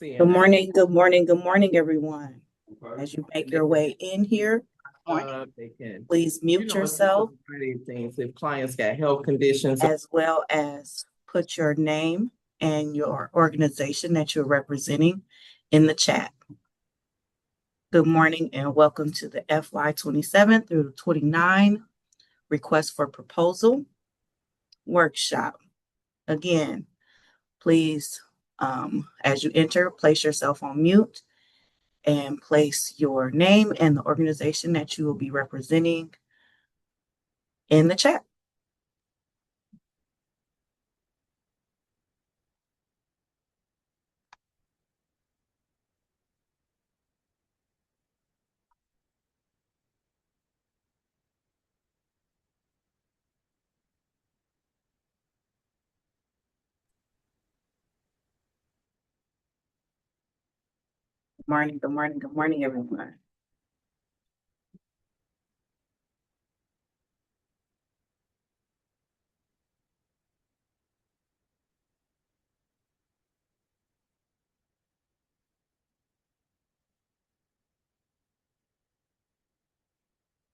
Good morning, good morning, good morning, everyone. As you make your way in here, They can, please mute yourself things if clients got health conditions. as well as put your name and your organization that you're representing in the chat. Good morning and welcome to the FY 27 through 29 Request for Proposal Workshop. Again, please, as you enter, place yourself on mute and place your name and the organization that you will be representing in the chat. Good morning, good morning, good morning, everyone.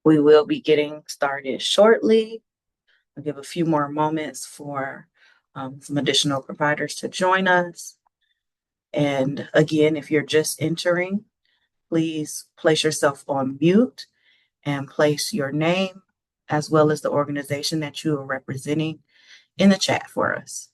We will be getting started shortly. I'll give a few more moments for some additional providers to join us. And again, if you're just entering, please place yourself on mute and place your name as well as the organization that you are representing in the chat for us.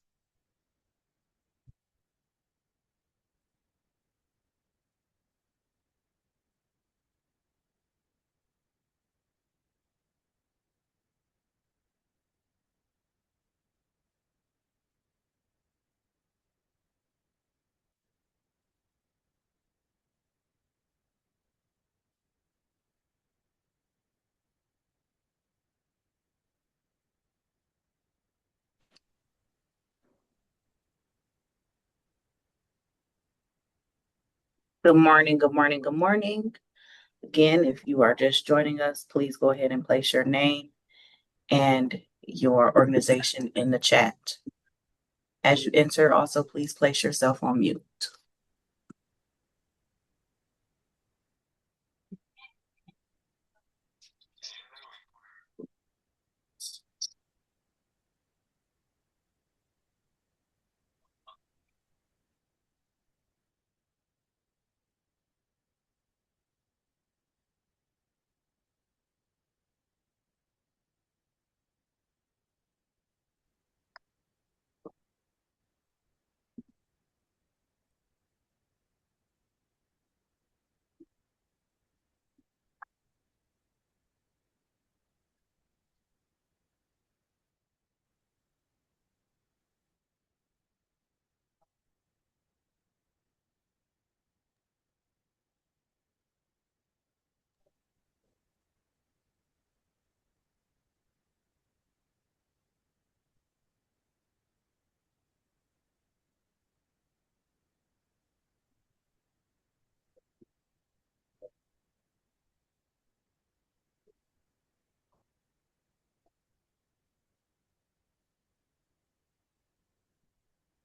Good morning, good morning, good morning. Again, if you are just joining us, please go ahead and place your name and your organization in the chat. As you enter, also please place yourself on mute.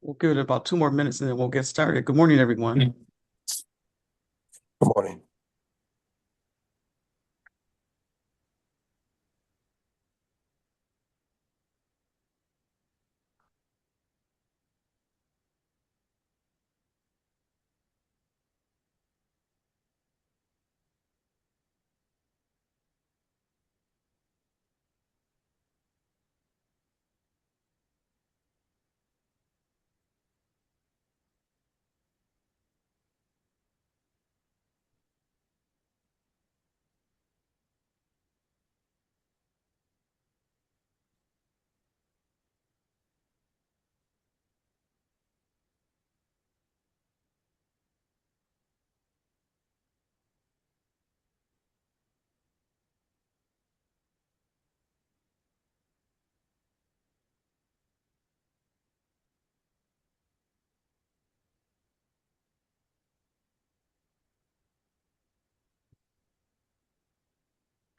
We'll give it about 2 more minutes and then we'll get started. Good morning, everyone. Good morning.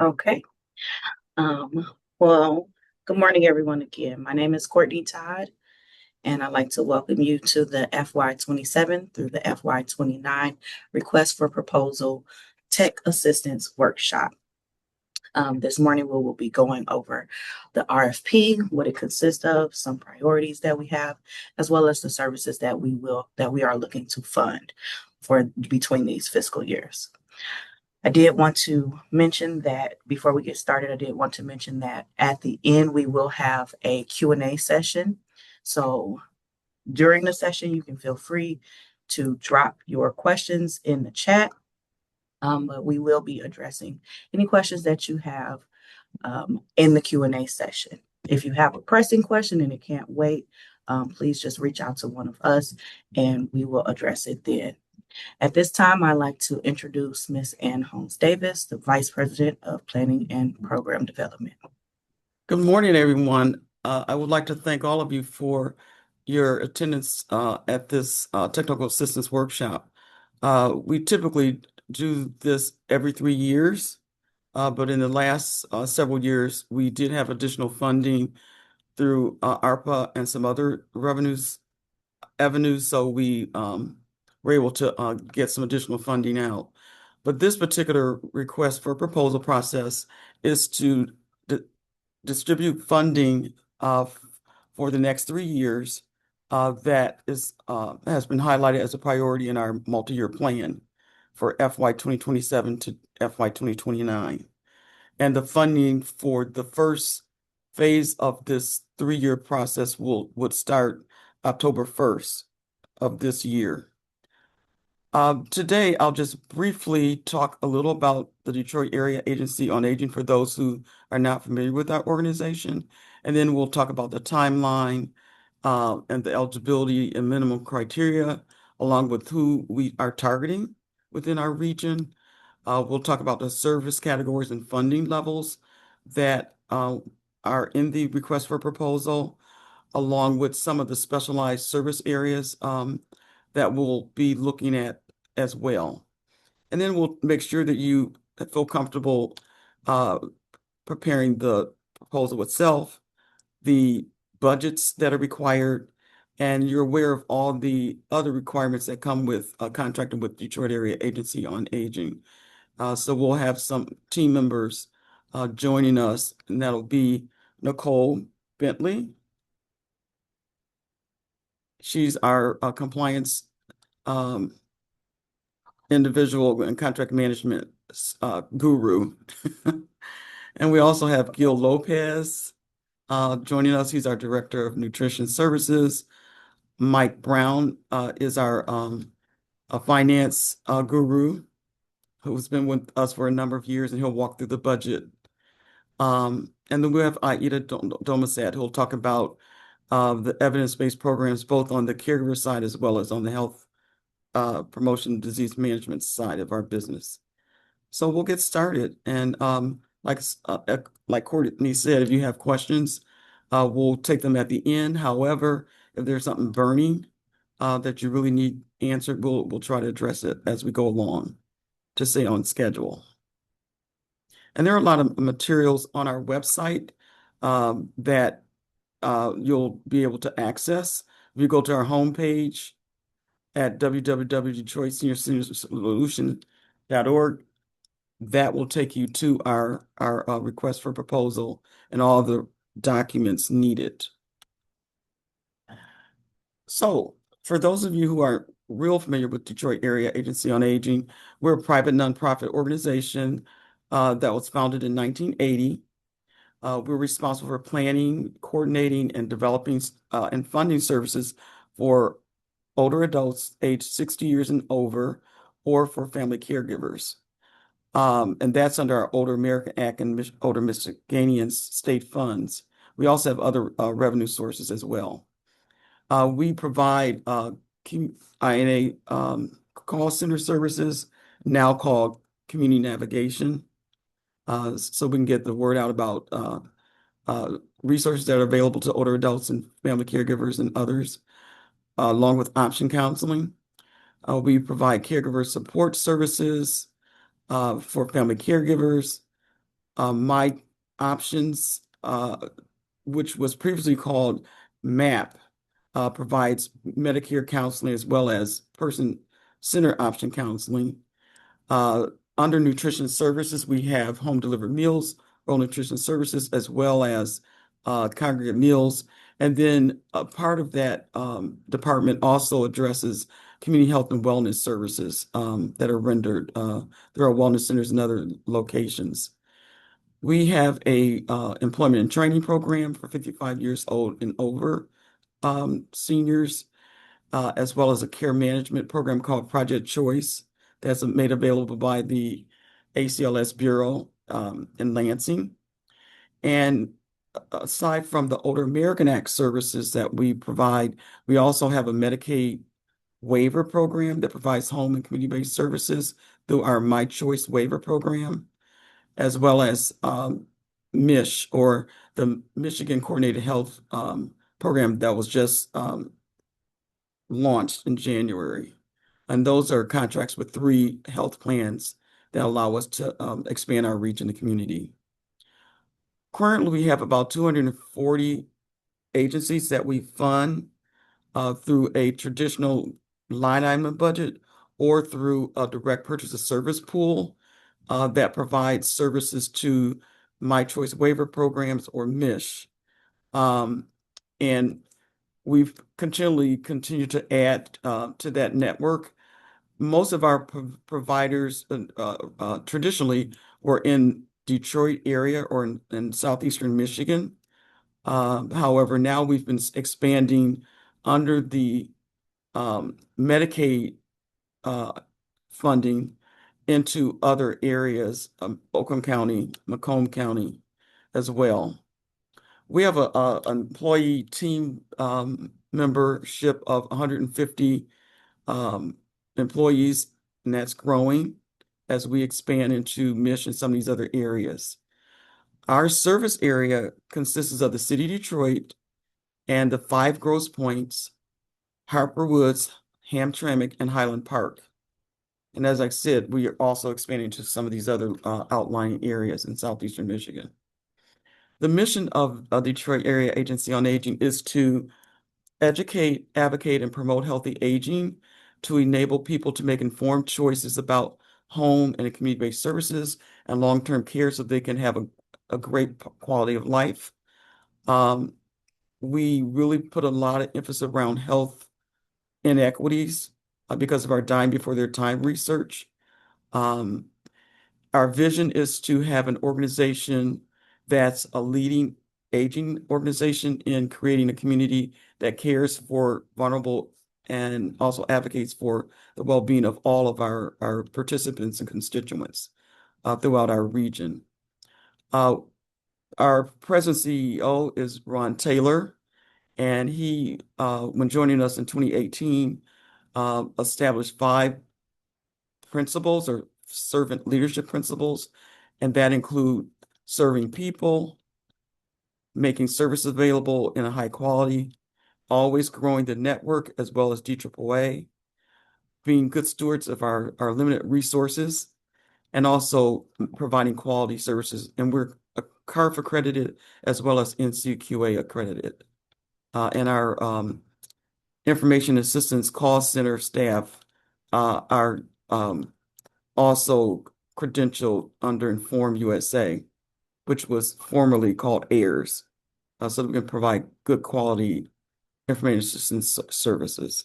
Okay. Well, good morning, everyone again. My name is Courtney Todd, and I'd like to welcome you to the FY27 through the FY29 Request for Proposal Tech Assistance Workshop. This morning we will be going over the RFP, what it consists of, some priorities that we have, as well as the services that we are looking to fund for between these fiscal years. I did want to mention that before we get started, I did want to mention that at the end we will have a Q&A session. So during the session, you can feel free to drop your questions in the chat. But we will be addressing any questions that you have in the Q&A session. If you have a pressing question and it can't wait, please just reach out to one of us and we will address it then. At this time, I'd like to introduce Ms. Ann Holmes Davis, the Vice President of Planning and Program Development. Good morning, everyone. I would like to thank all of you for your attendance at this technical assistance workshop. We typically do this every 3 years, but in the last several years, we did have additional funding through ARPA and some other avenues, so we were able to get some additional funding out. But this particular request for proposal process is to distribute funding for the next 3 years that has been highlighted as a priority in our multi-year plan for FY 2027 to FY 2029. And the funding for the first phase of this 3-year process would start October 1st of this year. Today, I'll just briefly talk a little about the Detroit Area Agency on Aging for those who are not familiar with our organization. And then we'll talk about the timeline and the eligibility and minimum criteria, along with who we are targeting within our region. We'll talk about the service categories and funding levels that are in the request for proposal, along with some of the specialized service areas that we'll be looking at as well. And then we'll make sure that you feel comfortable preparing the proposal itself, the budgets that are required, and you're aware of all the other requirements that come with contracting with Detroit Area Agency on Aging. So we'll have some team members joining us, and that'll be Nicole Bentley. She's our compliance individual and contract management guru. And we also have Gil Lopez joining us. He's our Director of Nutrition Services. Mike Brown is our finance guru who's been with us for a number of years, and he'll walk through the budget. And then we have Aida Domasat, who'll talk about the evidence-based programs, both on the caregiver side as well as on the health promotion disease management side of our business. So we'll get started. And like Courtney said, if you have questions, we'll take them at the end. However, if there's something burning that you really need answered, we'll try to address it as we go along to stay on schedule. And there are a lot of materials on our website that you'll be able to access. If you go to our homepage at www.detroitsenior.solution.org, that will take you to our request for proposal and all the documents needed. So for those of you who are real familiar with Detroit Area Agency on Aging, we're a private nonprofit organization that was founded in 1980. We're responsible for planning, coordinating, and developing and funding services for older adults aged 60 years and over, or for family caregivers. And that's under our Older American Act and Older Michiganians state funds. We also have other revenue sources as well. We provide INA call center services, now called community navigation, so we can get the word out about resources that are available to older adults and family caregivers and others, along with option counseling. We provide caregiver support services for family caregivers. My Options, which was previously called MAP, provides Medicare counseling as well as person-centered option counseling. Under nutrition services, we have home delivered meals, oral nutrition services, as well as congregate meals. And then a part of that department also addresses community health and wellness services that are rendered. There are wellness centers in other locations. We have a employment and training program for 55 years old and over seniors, as well as a care management program called Project Choice that's made available by the ACLS Bureau in Lansing. And aside from the Older American Act services that we provide, we also have a Medicaid waiver program that provides home and community-based services through our My Choice waiver program, as well as MISH, or the Michigan Coordinated Health Program that was just launched in January. And those are contracts with 3 health plans that allow us to expand our reach in the community. Currently, we have about 240 agencies that we fund through a traditional line item budget or through a direct purchase of service pool that provides services to My Choice waiver programs or MISH. And we've continued to add to that network. Most of our providers traditionally were in Detroit area or in southeastern Michigan. However, now we've been expanding under the Medicaid funding into other areas, Oakland County, Macomb County as well. We have an employee team membership of 150 employees, and that's growing as we expand into MISH and some of these other areas. Our service area consists of the city of Detroit and the 5 Grosse Pointes, Harper Woods, Hamtramck, and Highland Park. And as I said, we are also expanding to some of these other outlying areas in southeastern Michigan. The mission of Detroit Area Agency on Aging is to educate, advocate, and promote healthy aging, to enable people to make informed choices about home and community-based services and long-term care so they can have a great quality of life. We really put a lot of emphasis around health inequities because of our dying before their time research. Our vision is to have an organization that's a leading aging organization in creating a community that cares for vulnerable and also advocates for the well-being of all of our participants and constituents throughout our region. Our present CEO is Ron Taylor, and he, when joining us in 2018, established 5 principles or servant leadership principles, and that include serving people, making services available in a high quality, always growing the network as well as DAAA, being good stewards of our limited resources, and also providing quality services. And we're CARF accredited as well as NCQA accredited. And our information assistance call center staff are also credentialed under Inform USA, which was formerly called AIRS, so we can provide good quality information assistance services.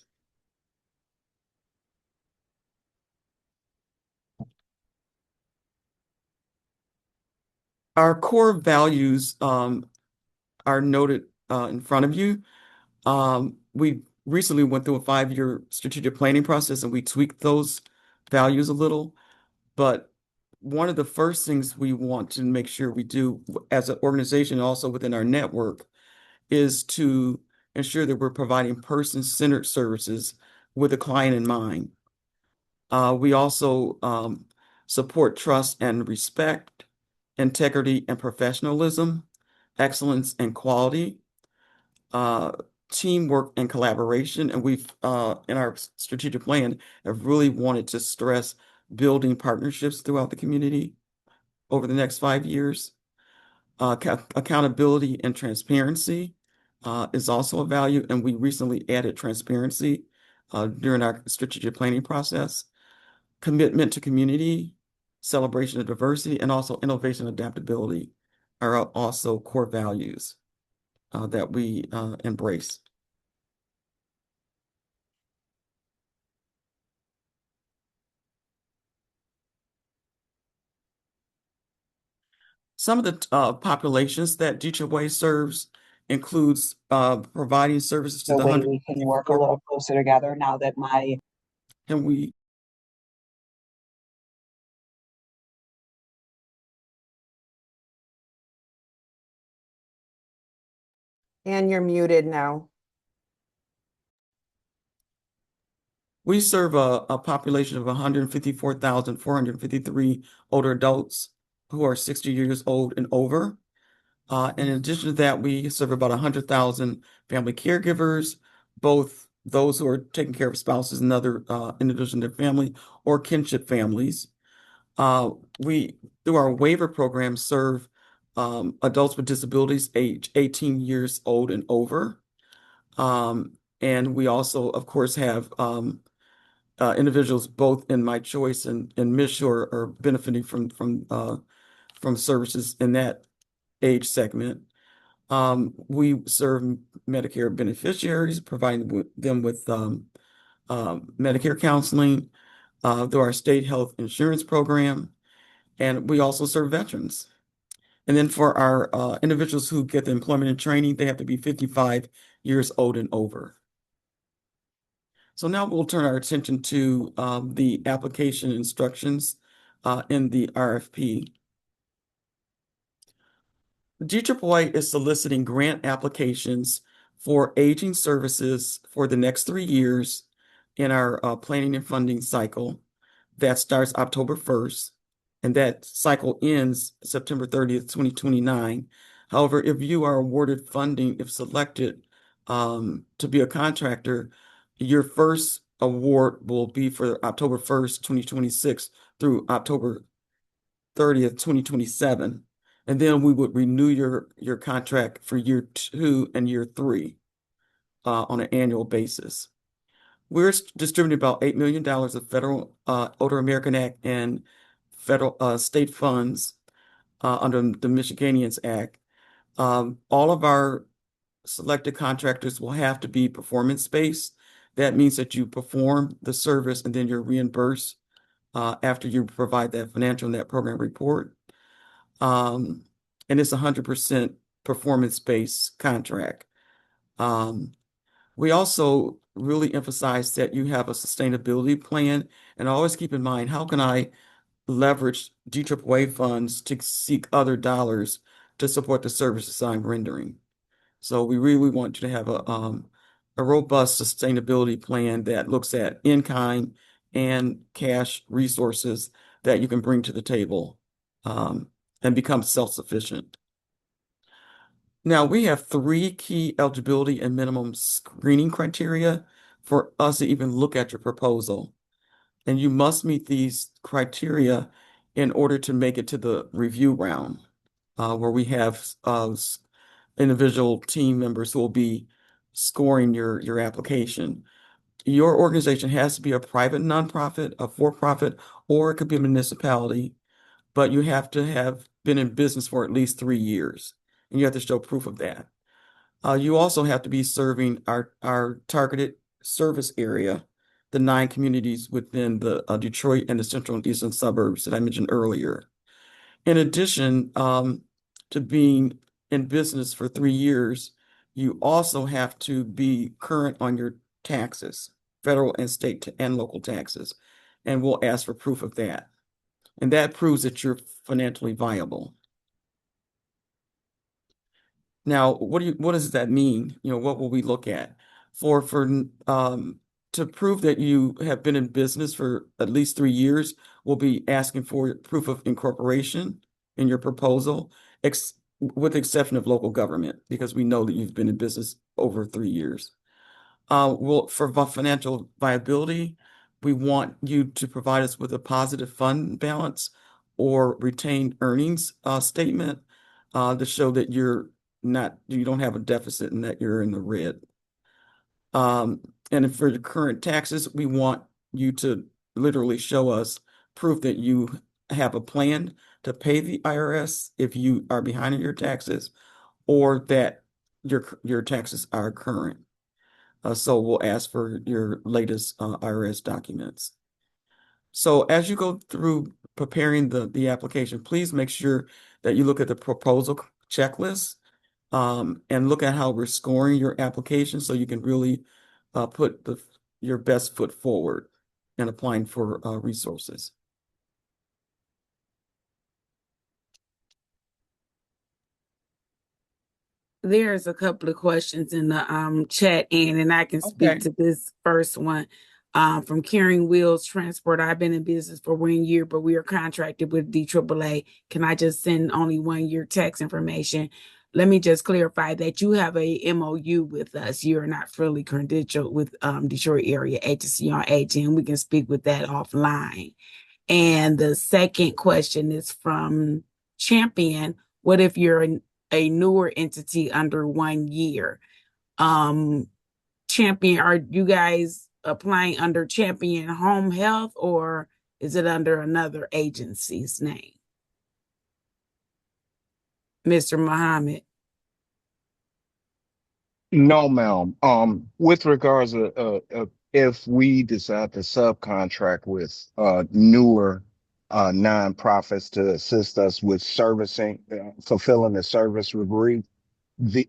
Our core values are noted in front of you. We recently went through a 5-year strategic planning process and we tweaked those values a little. But one of the first things we want to make sure we do as an organization, also within our network, is to ensure that we're providing person-centered services with the client in mind. We also support trust and respect, integrity and professionalism, excellence and quality, teamwork and collaboration. And we've, in our strategic plan, have really wanted to stress building partnerships throughout the community over the next 5 years, accountability and transparency, is also a value, and we recently added transparency during our strategic planning process. Commitment to community, celebration of diversity, and also innovation and adaptability are also core values that we embrace. Some of the populations that Dietrich Way serves includes providing services to The the way 100, we can work a little closer together now that my and we And you're muted now. We serve a population of 154,453 older adults who are 60 years old and over. And in addition to that, we serve about 100,000 family caregivers, both those who are taking care of spouses and other individuals in their family or kinship families. We, through our waiver program, serve adults with disabilities age 18 years old and over. And we also, of course, have individuals both in My Choice and MISH who are benefiting from services in that age segment. We serve Medicare beneficiaries, providing them with Medicare counseling through our state health insurance program, and we also serve veterans. And then for our individuals who get the employment and training, they have to be 55 years old and over. So now we'll turn our attention to the application instructions in the RFP. DAAA is soliciting grant applications for aging services for the next 3 years in our planning and funding cycle that starts October 1st, and that cycle ends September 30th, 2029. However, if you are awarded funding, if selected to be a contractor, your first award will be for October 1st, 2026 through October 30th, 2027. And then we would renew your contract for year 2 and year 3 on an annual basis. We're distributing about $8 million of federal Older American Act and federal state funds under the Michiganians Act. All of our selected contractors will have to be performance-based. That means that you perform the service and then you're reimbursed after you provide that financial and that program report. And it's 100% performance-based contract. We also really emphasize that you have a sustainability plan, and always keep in mind, how can I leverage DAAA funds to seek other dollars to support the services I'm rendering? So we really want you to have a robust sustainability plan that looks at in-kind and cash resources that you can bring to the table and become self-sufficient. Now, we have 3 key eligibility and minimum screening criteria for us to even look at your proposal. And you must meet these criteria in order to make it to the review round, where we have individual team members who will be scoring your application. Your organization has to be a private nonprofit, a for-profit, or it could be a municipality, but you have to have been in business for at least 3 years, and you have to show proof of that. You also have to be serving our targeted service area, the 9 communities within the Detroit and the central and eastern suburbs that I mentioned earlier. In addition to being in business for 3 years, you also have to be current on your taxes, federal and state and local taxes, and we'll ask for proof of that. And that proves that you're financially viable. Now, what does that mean? What will we look at? To prove that you have been in business for at least 3 years, we'll be asking for proof of incorporation in your proposal, with the exception of local government, because we know that you've been in business over 3 years. For financial viability, we want you to provide us with a positive fund balance or retained earnings statement to show that you're you don't have a deficit and that you're in the red. And for the current taxes, we want you to literally show us proof that you have a plan to pay the IRS if you are behind in your taxes, or that your taxes are current. So we'll ask for your latest IRS documents. So as you go through preparing the application, please make sure that you look at the proposal checklist and look at how we're scoring your application so you can really put your best foot forward in applying for resources. There's a couple of questions in the chat, and I can speak Okay. to this first one. From Carrying Wheels Transport. I've been in business for 1 year, but we are contracted with DAAA. Can I just send only 1 year tax information? Let me just clarify that you have a MOU with us. You're not fully credentialed with Detroit Area Agency on Aging. We can speak with that offline. And the second question is from Champion. What if you're a newer entity under 1 year? Champion, are you guys applying under Champion Home Health, or is it under another agency's name? Mr. Muhammad. No, ma'am. With regards to if we decide to subcontract with newer nonprofits to assist us with servicing, fulfilling the service agreement,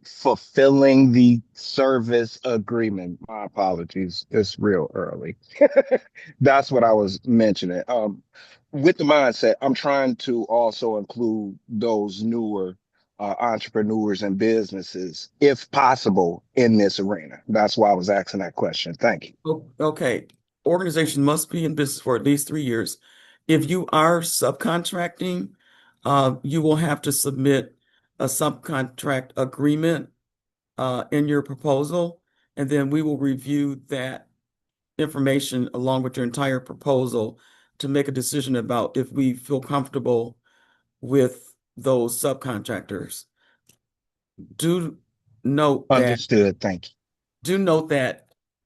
fulfilling the service agreement. My apologies. It's real early. That's what I was mentioning. With the mindset, I'm trying to also include those newer entrepreneurs and businesses, if possible, in this arena. That's why I was asking that question. Thank you. Okay. Organization must be in business for at least 3 years. If you are subcontracting, you will have to submit a subcontract agreement in your proposal, and then we will review that information along with your entire proposal to make a decision about if we feel comfortable with those subcontractors. Do note that Understood. Thank you.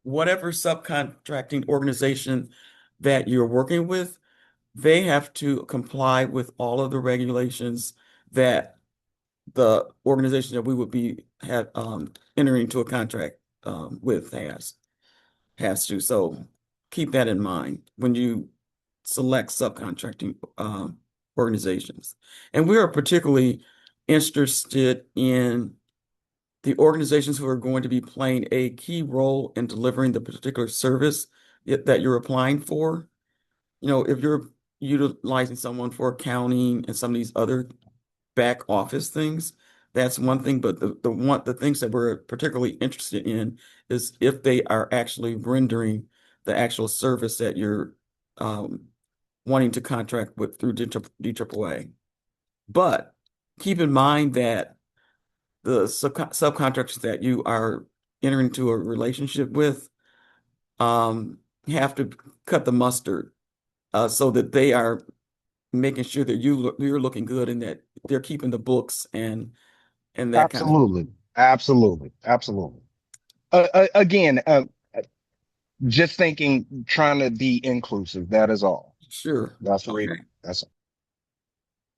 Whatever subcontracting organization that you're working with, they have to comply with all of the regulations that the organization that we would be entering into a contract with has to. So keep that in mind when you select subcontracting organizations. And we are particularly interested in the organizations who are going to be playing a key role in delivering the particular service that you're applying for. You know, if you're utilizing someone for accounting and some of these other back office things, that's one thing. But the things that we're particularly interested in is if they are actually rendering the actual service that you're wanting to contract with through DAAA. But keep in mind that the subcontractors that you are entering into a relationship with have to cut the mustard so that they are making sure that you're looking good and that they're keeping the books and that kind of. Absolutely. Again, just thinking, trying to be inclusive. That is all. Sure. That's the Okay. reason. That's all.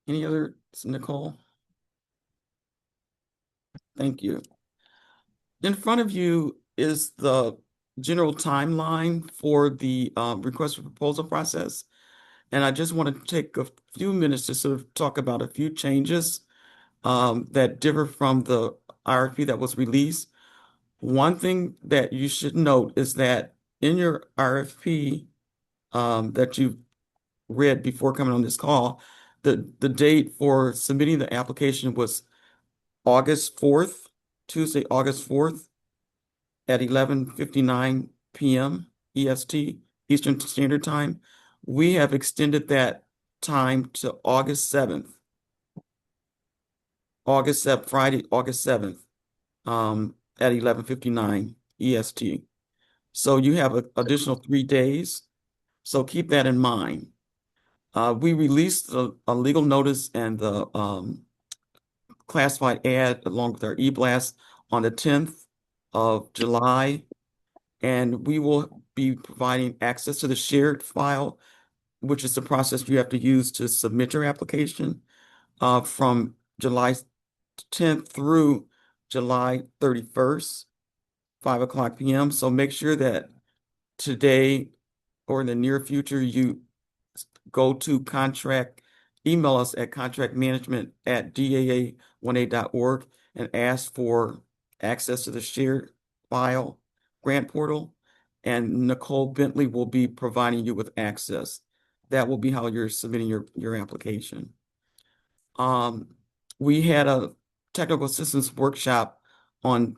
Any other, Nicole? Thank you. In front of you is the general timeline for the request for proposal process. And I just want to take a few minutes to sort of talk about a few changes that differ from the RFP that was released. One thing that you should note is that in your RFP that you read before coming on this call, the date for submitting the application was August 4th, Tuesday, August 4th at 11:59 p.m. EST, Eastern Standard Time. We have extended that time to August 7th. Friday, August 7th, at 11:59 EST. So you have an additional 3 days. So keep that in mind. We released a legal notice and the classified ad along with our e-blast on the 10th of July. And we will be providing access to the shared file, which is the process you have to use to submit your application from July 10th through July 31st, 5 p.m. So make sure that today or in the near future, you go to email us at contractmanagement@daa1a.org and ask for access to the shared file grant portal. And Nicole Bentley will be providing you with access. That will be how you're submitting your application. We had a technical assistance workshop on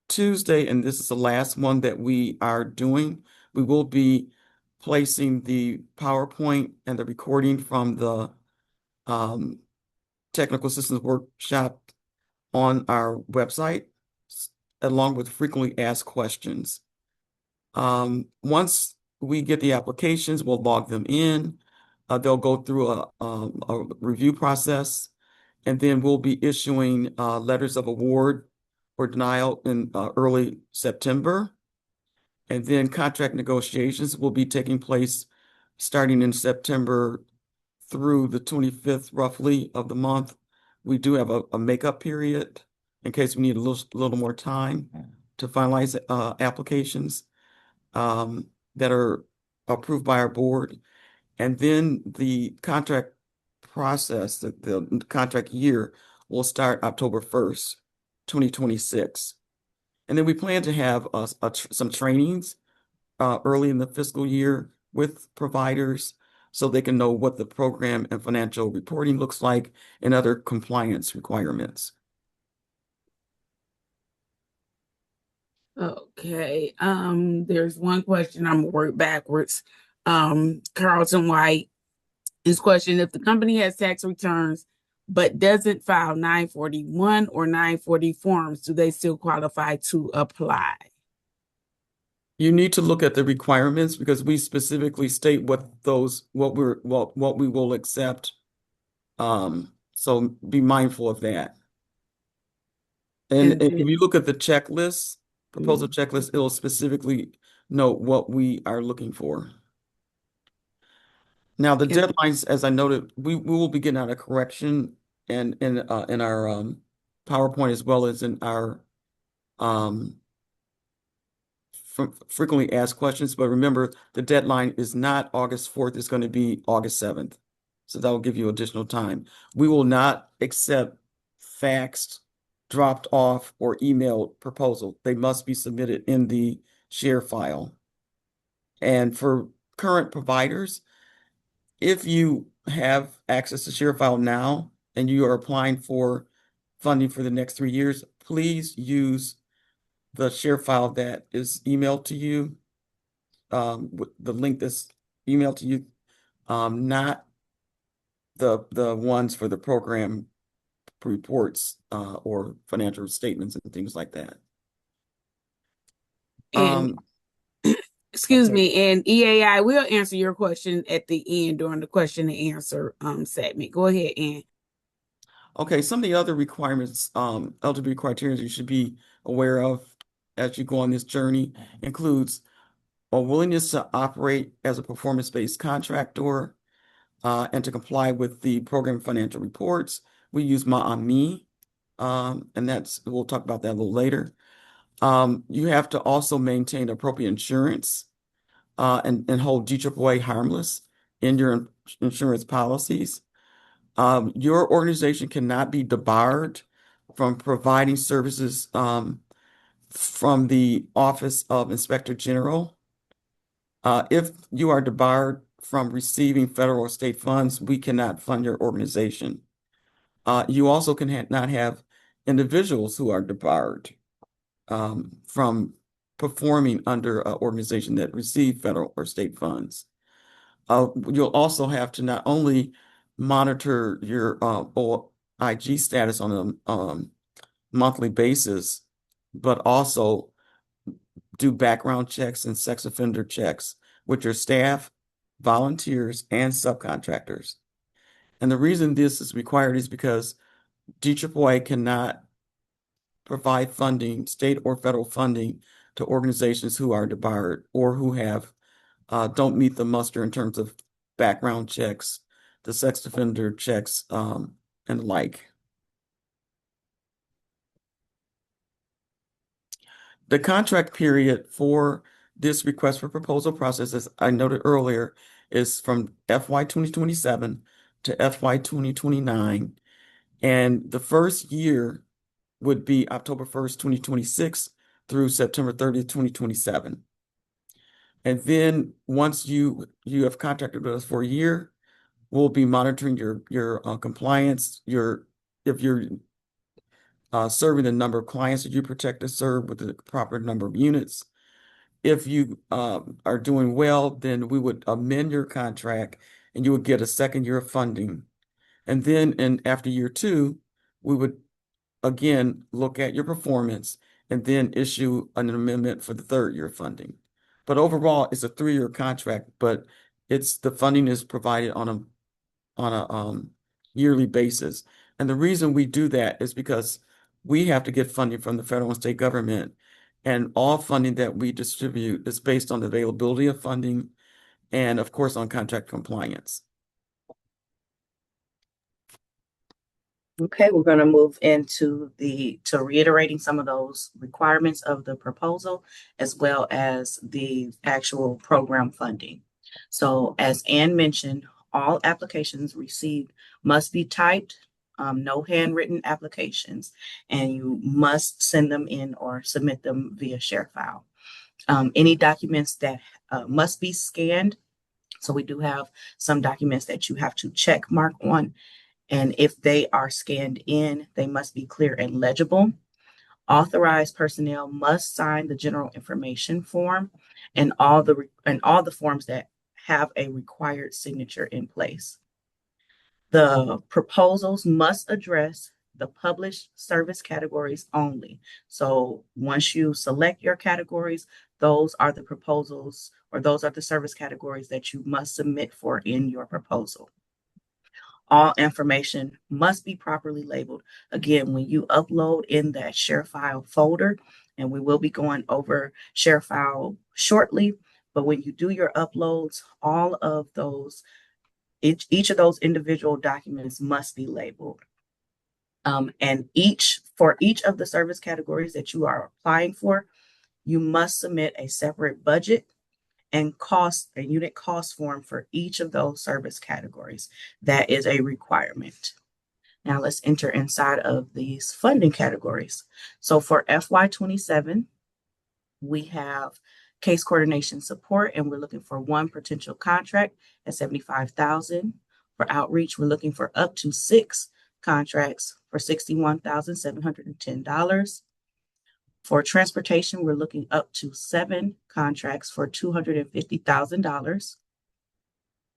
Tuesday, and this is the last one that we are doing. We will be placing the PowerPoint and the recording from the technical assistance workshop on our website, along with frequently asked questions. Once we get the applications, we'll log them in. They'll go through a review process, and then we'll be issuing letters of award or denial in early September. And then contract negotiations will be taking place starting in September through the 25th, roughly, of the month. We do have a makeup period in case we need a little more time to finalize applications that are approved by our board. And then the contract process, the contract year, will start October 1st, 2026. And then we plan to have some trainings early in the fiscal year with providers so they can know what the program and financial reporting looks like and other compliance requirements. Okay, there's one question I'm gonna work backwards. Carlton White is questioning if the company has tax returns but doesn't file 941 or 940 forms, do they still qualify to apply? You need to look at the requirements because we specifically state what we will accept. So be mindful of that. And if you look at the checklist, proposal checklist, it'll specifically note what we are looking for. Now, the deadlines, as I noted, we will be getting out a correction and in our PowerPoint as well as in our frequently asked questions. But remember, the deadline is not August 4th, it's going to be August 7th. So that will give you additional time. We will not accept faxed, dropped off, or emailed proposal. They must be submitted in the share file. And for current providers, if you have access to share file now and you are applying for funding for the next 3 years, please use the share file that is emailed to you, with the link that's emailed to you, not the ones for the program reports or financial statements and things like that. And excuse me, and EAI will answer your question at the end during the question and answer segment. Go ahead, Ann. Okay, some of the other requirements, eligibility criteria you should be aware of as you go on this journey includes a willingness to operate as a performance-based contractor and to comply with the program financial reports. We use Ma'ami, and we'll talk about that a little later. You have to also maintain appropriate insurance and hold DAAA harmless in your insurance policies. Your organization cannot be debarred from providing services from the Office of Inspector General. If you are debarred from receiving federal or state funds, we cannot fund your organization. You also not have individuals who are debarred from performing under an organization that receive federal or state funds. You'll also have to not only monitor your OIG status on a monthly basis, but also do background checks and sex offender checks with your staff, volunteers, and subcontractors. And the reason this is required is because DAAA cannot provide funding, state or federal funding, to organizations who are debarred or who have don't meet the muster in terms of background checks, the sex offender checks, and the like. The contract period for this request for proposal process, as I noted earlier, is from FY 2027 to FY 2029. And the first year would be October 1st, 2026 through September 30th, 2027. And then once you have contracted with us for a year, we'll be monitoring your compliance, if you're serving the number of clients that you protect to serve with the proper number of units. If you are doing well, then we would amend your contract and you would get a second year of funding. And then after year 2, we would again look at your performance and then issue an amendment for the third year of funding. But overall, it's a 3-year contract, but the funding is provided on a yearly basis. And the reason we do that is because we have to get funding from the federal and state government, and all funding that we distribute is based on the availability of funding and, of course, on contract compliance. Okay, we're going to move into to reiterating some of those requirements of the proposal, as well as the actual program funding. So as Ann mentioned, all applications received must be typed, no handwritten applications, and you must send them in or submit them via ShareFile. Any documents that must be scanned. So we do have some documents that you have to check mark on. And if they are scanned in, they must be clear and legible. Authorized personnel must sign the general information form and all the forms that have a required signature in place. The proposals must address the published service categories only. So once you select your categories, those are the proposals, or those are the service categories that you must submit for in your proposal. All information must be properly labeled. Again, when you upload in that ShareFile folder, and we will be going over ShareFile shortly, but when you do your uploads, all of those, each of those individual documents must be labeled. And for each of the service categories that you are applying for, you must submit a separate budget and a unit cost form for each of those service categories. That is a requirement. Now let's enter inside of these funding categories. So for FY27, we have case coordination support, and we're looking for 1 potential contract at $75,000. For outreach, we're looking for up to 6 contracts for $61,710. For transportation, we're looking up to 7 contracts for $250,000.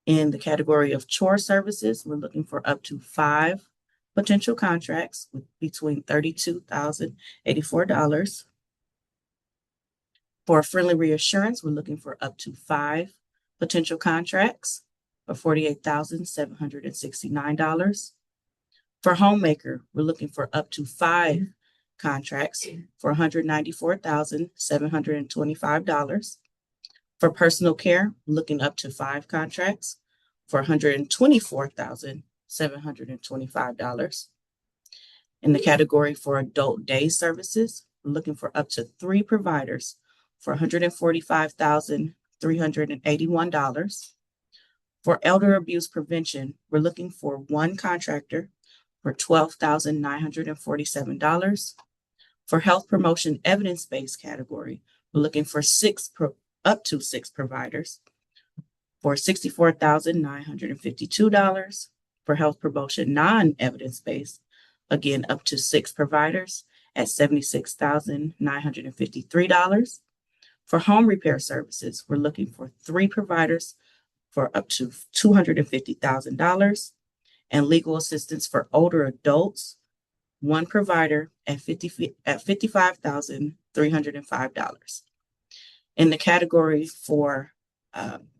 In the category of chore services, we're looking for up to 5 potential contracts with between $32,084. For friendly reassurance, we're looking for up to 5 potential contracts for $48,769. For homemaker, we're looking for up to 5 contracts for $194,725. For personal care, looking up to 5 contracts for $124,725. In the category for adult day services, we're looking for up to 3 providers for $145,381. For elder abuse prevention, we're looking for 1 contractor for $12,947. For health promotion evidence-based category, we're looking for up to 6 providers for $64,952. For health promotion non-evidence-based, again, up to 6 providers at $76,953. For home repair services, we're looking for 3 providers for up to $250,000. And legal assistance for older adults, 1 provider at $55,305. In the category for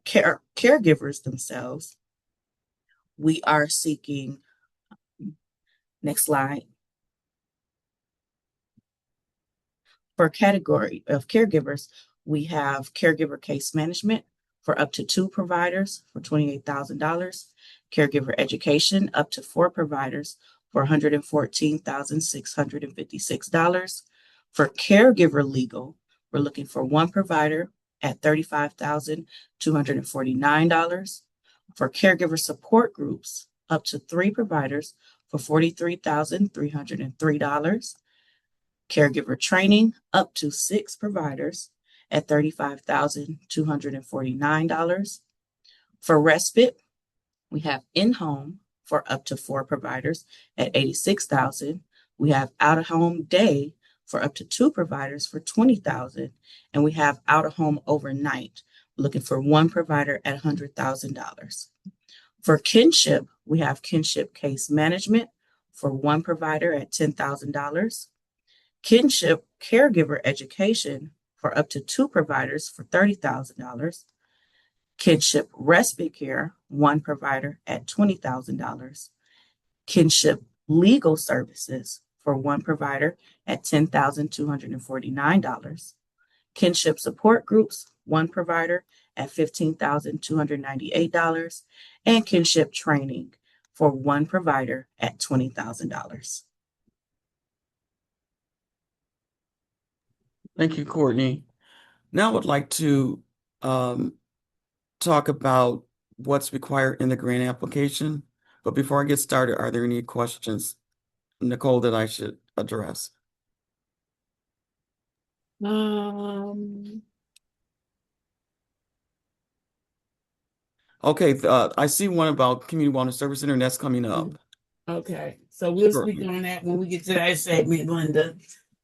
caregivers themselves, we are seeking Next slide. For category of caregivers, we have caregiver case management for up to 2 providers for $28,000, caregiver education up to 4 providers for $114,656. For caregiver legal, we're looking for 1 provider at $35,249. For caregiver support groups, up to 3 providers for $43,303. Caregiver training, up to 6 providers at $35,249. For respite, we have in-home for up to 4 providers at $86,000. We have out-of-home day for up to 2 providers for $20,000. And we have out-of-home overnight, looking for 1 provider at $100,000. For kinship, we have kinship case management for 1 provider at $10,000. Kinship caregiver education for up to 2 providers for $30,000. Kinship respite care, 1 provider at $20,000. Kinship legal services for 1 provider at $10,249. Kinship support groups, 1 provider at $15,298. And kinship training for 1 provider at $20,000. Thank you, Courtney. Now I would like to talk about what's required in the grant application. But before I get started, are there any questions, Nicole, that I should address? Okay, I see one about Community Wellness Service Center, and that's coming up. Okay, so we'll Sure. speak on that when we get to that segment, Linda.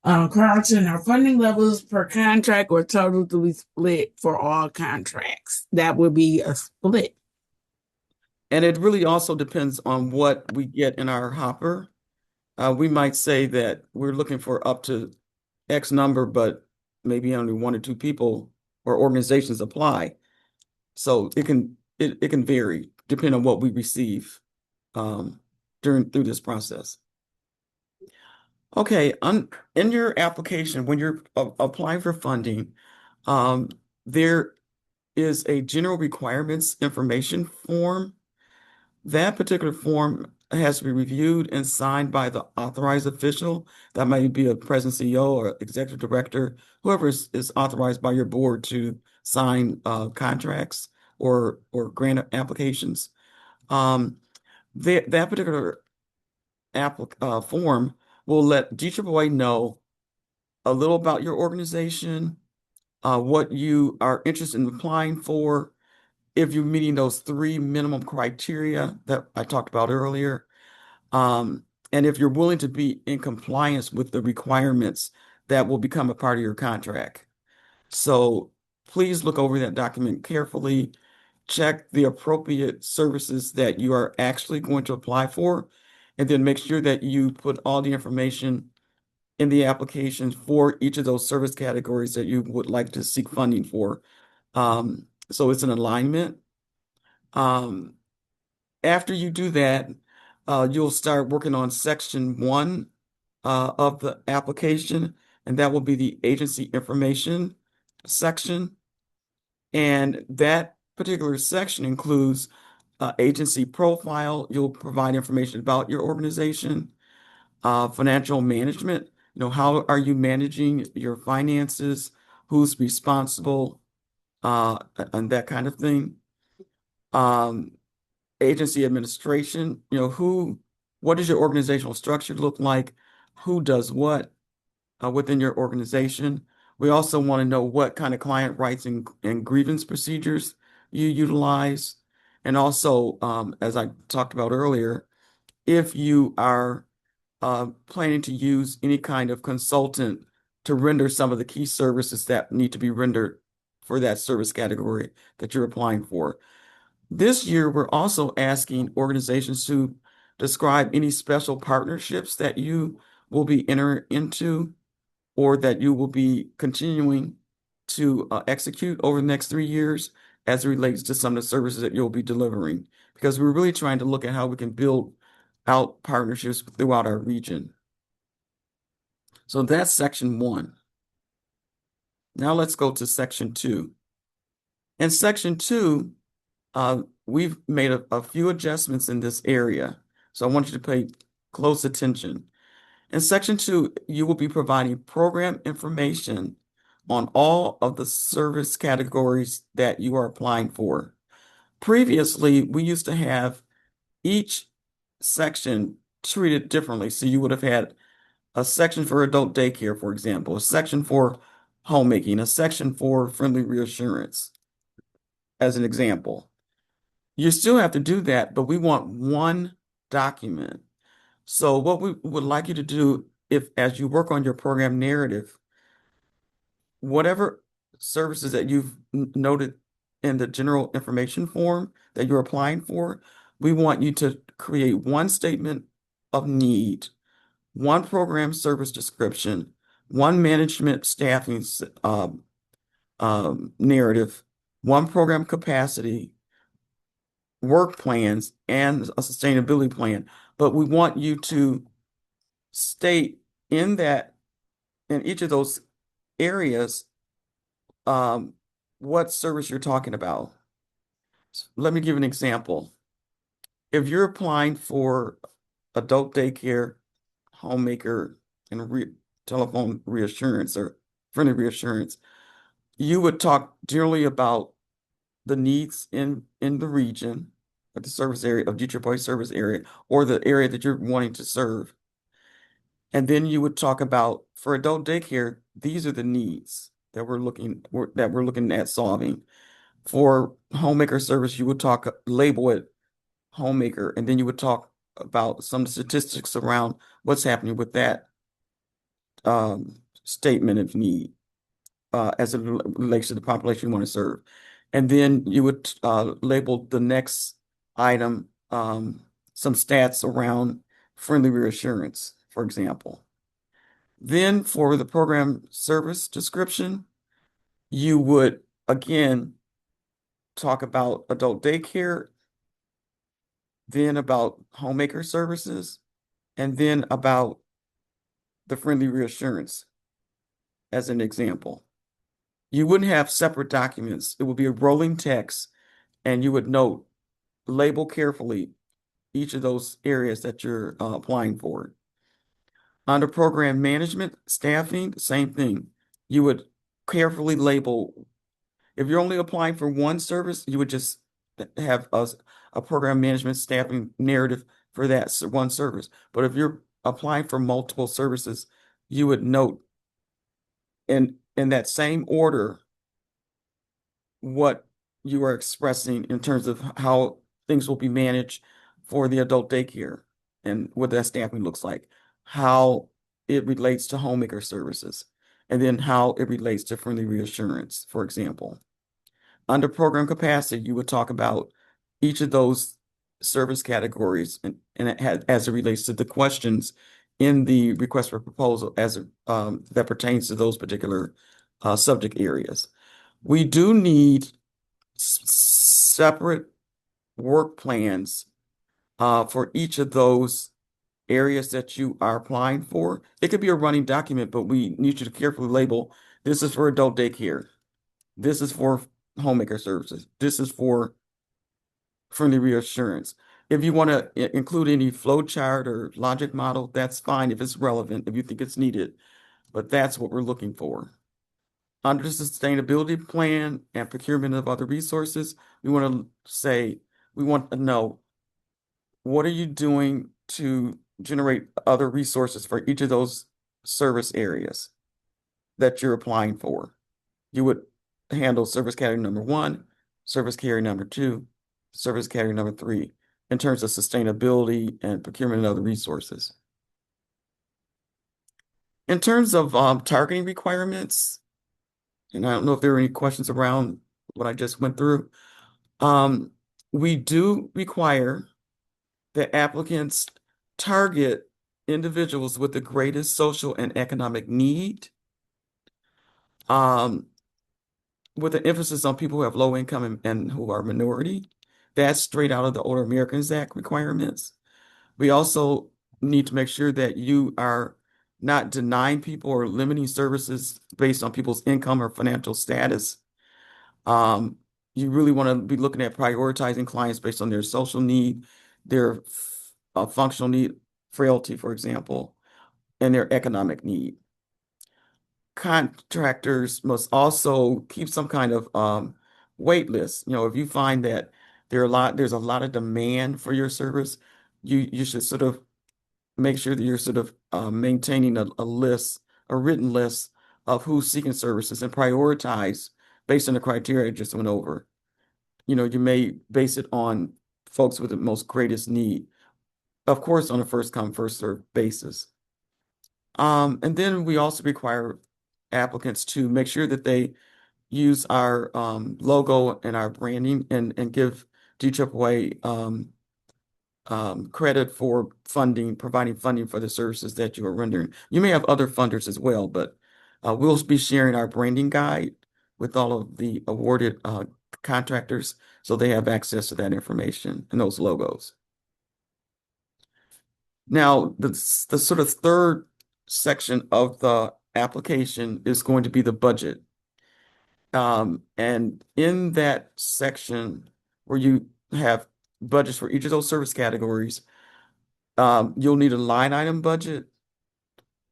Carlton, our funding levels per contract or total to be split for all contracts? That would be a split. And it really also depends on what we get in our hopper. We might say that we're looking for up to X number, but maybe only 1 or 2 people or organizations apply. So it can vary depending on what we receive through this process. Okay, in your application, when you're applying for funding, there is a general requirements information form. That particular form has to be reviewed and signed by the authorized official. That might be a president, CEO, or executive director, whoever is authorized by your board to sign contracts or grant applications. That particular form will let DAAA know a little about your organization, what you are interested in applying for, if you're meeting those 3 minimum criteria that I talked about earlier, and if you're willing to be in compliance with the requirements that will become a part of your contract. So please look over that document carefully, check the appropriate services that you are actually going to apply for, and then make sure that you put all the information in the application for each of those service categories that you would like to seek funding for. So it's an alignment. After you do that, you'll start working on section 1 of the application, and that will be the agency information section. And that particular section includes agency profile. You'll provide information about your organization, financial management. How are you managing your finances? Who's responsible? And that kind of thing. Agency administration, what does your organizational structure look like? Who does what within your organization? We also want to know what kind of client rights and grievance procedures you utilize. And also, as I talked about earlier, if you are planning to use any kind of consultant to render some of the key services that need to be rendered for that service category that you're applying for. This year, we're also asking organizations to describe any special partnerships that you will be entering into or that you will be continuing to execute over the next 3 years as it relates to some of the services that you'll be delivering. Because we're really trying to look at how we can build out partnerships throughout our region. So that's section 1. Now let's go to section 2. In section 2, we've made a few adjustments in this area. So I want you to pay close attention. In section 2, you will be providing program information on all of the service categories that you are applying for. Previously, we used to have each section treated differently. So you would have had a section for adult daycare, for example, a section for homemaking, a section for friendly reassurance, as an example. You still have to do that, but we want one document. So what we would like you to do, if as you work on your program narrative, whatever services that you've noted in the general information form that you're applying for, we want you to create one statement of need, one program service description, one management staffing narrative, one program capacity, work plans, and a sustainability plan. But we want you to state in each of those areas what service you're talking about. Let me give an example. If you're applying for adult daycare, homemaker, and telephone reassurance or friendly reassurance, you would talk generally about the needs in the region, or the service area of Detroit Police service area, or the area that you're wanting to serve. And then you would talk about, for adult daycare, these are the needs that we're looking at solving. For homemaker service, you would label it homemaker, and then you would talk about some statistics around what's happening with that statement of need as it relates to the population you want to serve. And then you would label the next item some stats around friendly reassurance, for example. Then for the program service description, you would again talk about adult daycare, then about homemaker services, and then about the friendly reassurance as an example. You wouldn't have separate documents. It would be a rolling text, and you would label carefully each of those areas that you're applying for. Under program management, staffing, same thing. You would carefully label. If you're only applying for one service, you would just have a program management staffing narrative for that one service. But if you're applying for multiple services, you would note in that same order what you are expressing in terms of how things will be managed for the adult daycare and what that staffing looks like, how it relates to homemaker services, and then how it relates to friendly reassurance, for example. Under program capacity, you would talk about each of those service categories and as it relates to the questions in the request for proposal as that pertains to those particular subject areas. We do need separate work plans for each of those areas that you are applying for. It could be a running document, but we need you to carefully label, this is for adult daycare, this is for homemaker services, this is for friendly reassurance. If you want to include any flow chart or logic model, that's fine if it's relevant, if you think it's needed, but that's what we're looking for. Under the sustainability plan and procurement of other resources, we want to know, what are you doing to generate other resources for each of those service areas that you're applying for? You would handle service category number 1, service category number 2, service category number 3 in terms of sustainability and procurement of other resources. In terms of targeting requirements, and I don't know if there are any questions around what I just went through. We do require that applicants target individuals with the greatest social and economic need, with an emphasis on people who have low income and who are minority. That's straight out of the Older Americans Act requirements. We also need to make sure that you are not denying people or limiting services based on people's income or financial status. You really want to be looking at prioritizing clients based on their social need, their functional need, frailty, for example, and their economic need. Contractors must also keep some kind of wait list. You know, if you find that there's a lot of demand for your service, you should sort of make sure that you're sort of maintaining a written list of who's seeking services and prioritize based on the criteria I just went over. You know, you may base it on folks with the most greatest need, of course, on a first come, first served basis. And then we also require applicants to make sure that they use our logo and our branding and give DAAA credit for providing funding for the services that you are rendering. You may have other funders as well, but we'll be sharing our branding guide with all of the awarded contractors so they have access to that information and those logos. Now, the sort of third section of the application is going to be the budget. And in that section where you have budgets for each of those service categories, you'll need a line item budget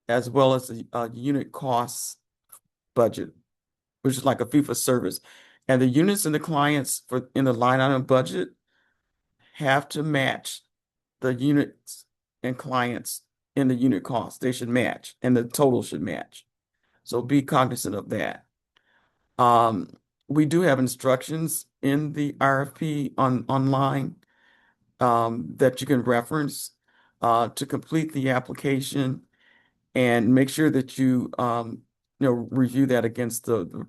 as well as a unit cost budget, which is like a fee for service. And the units and the clients in the line item budget have to match the units and clients in the unit cost. They should match, and the total should match. So be cognizant of that. We do have instructions in the RFP online that you can reference to complete the application and make sure that you review that against the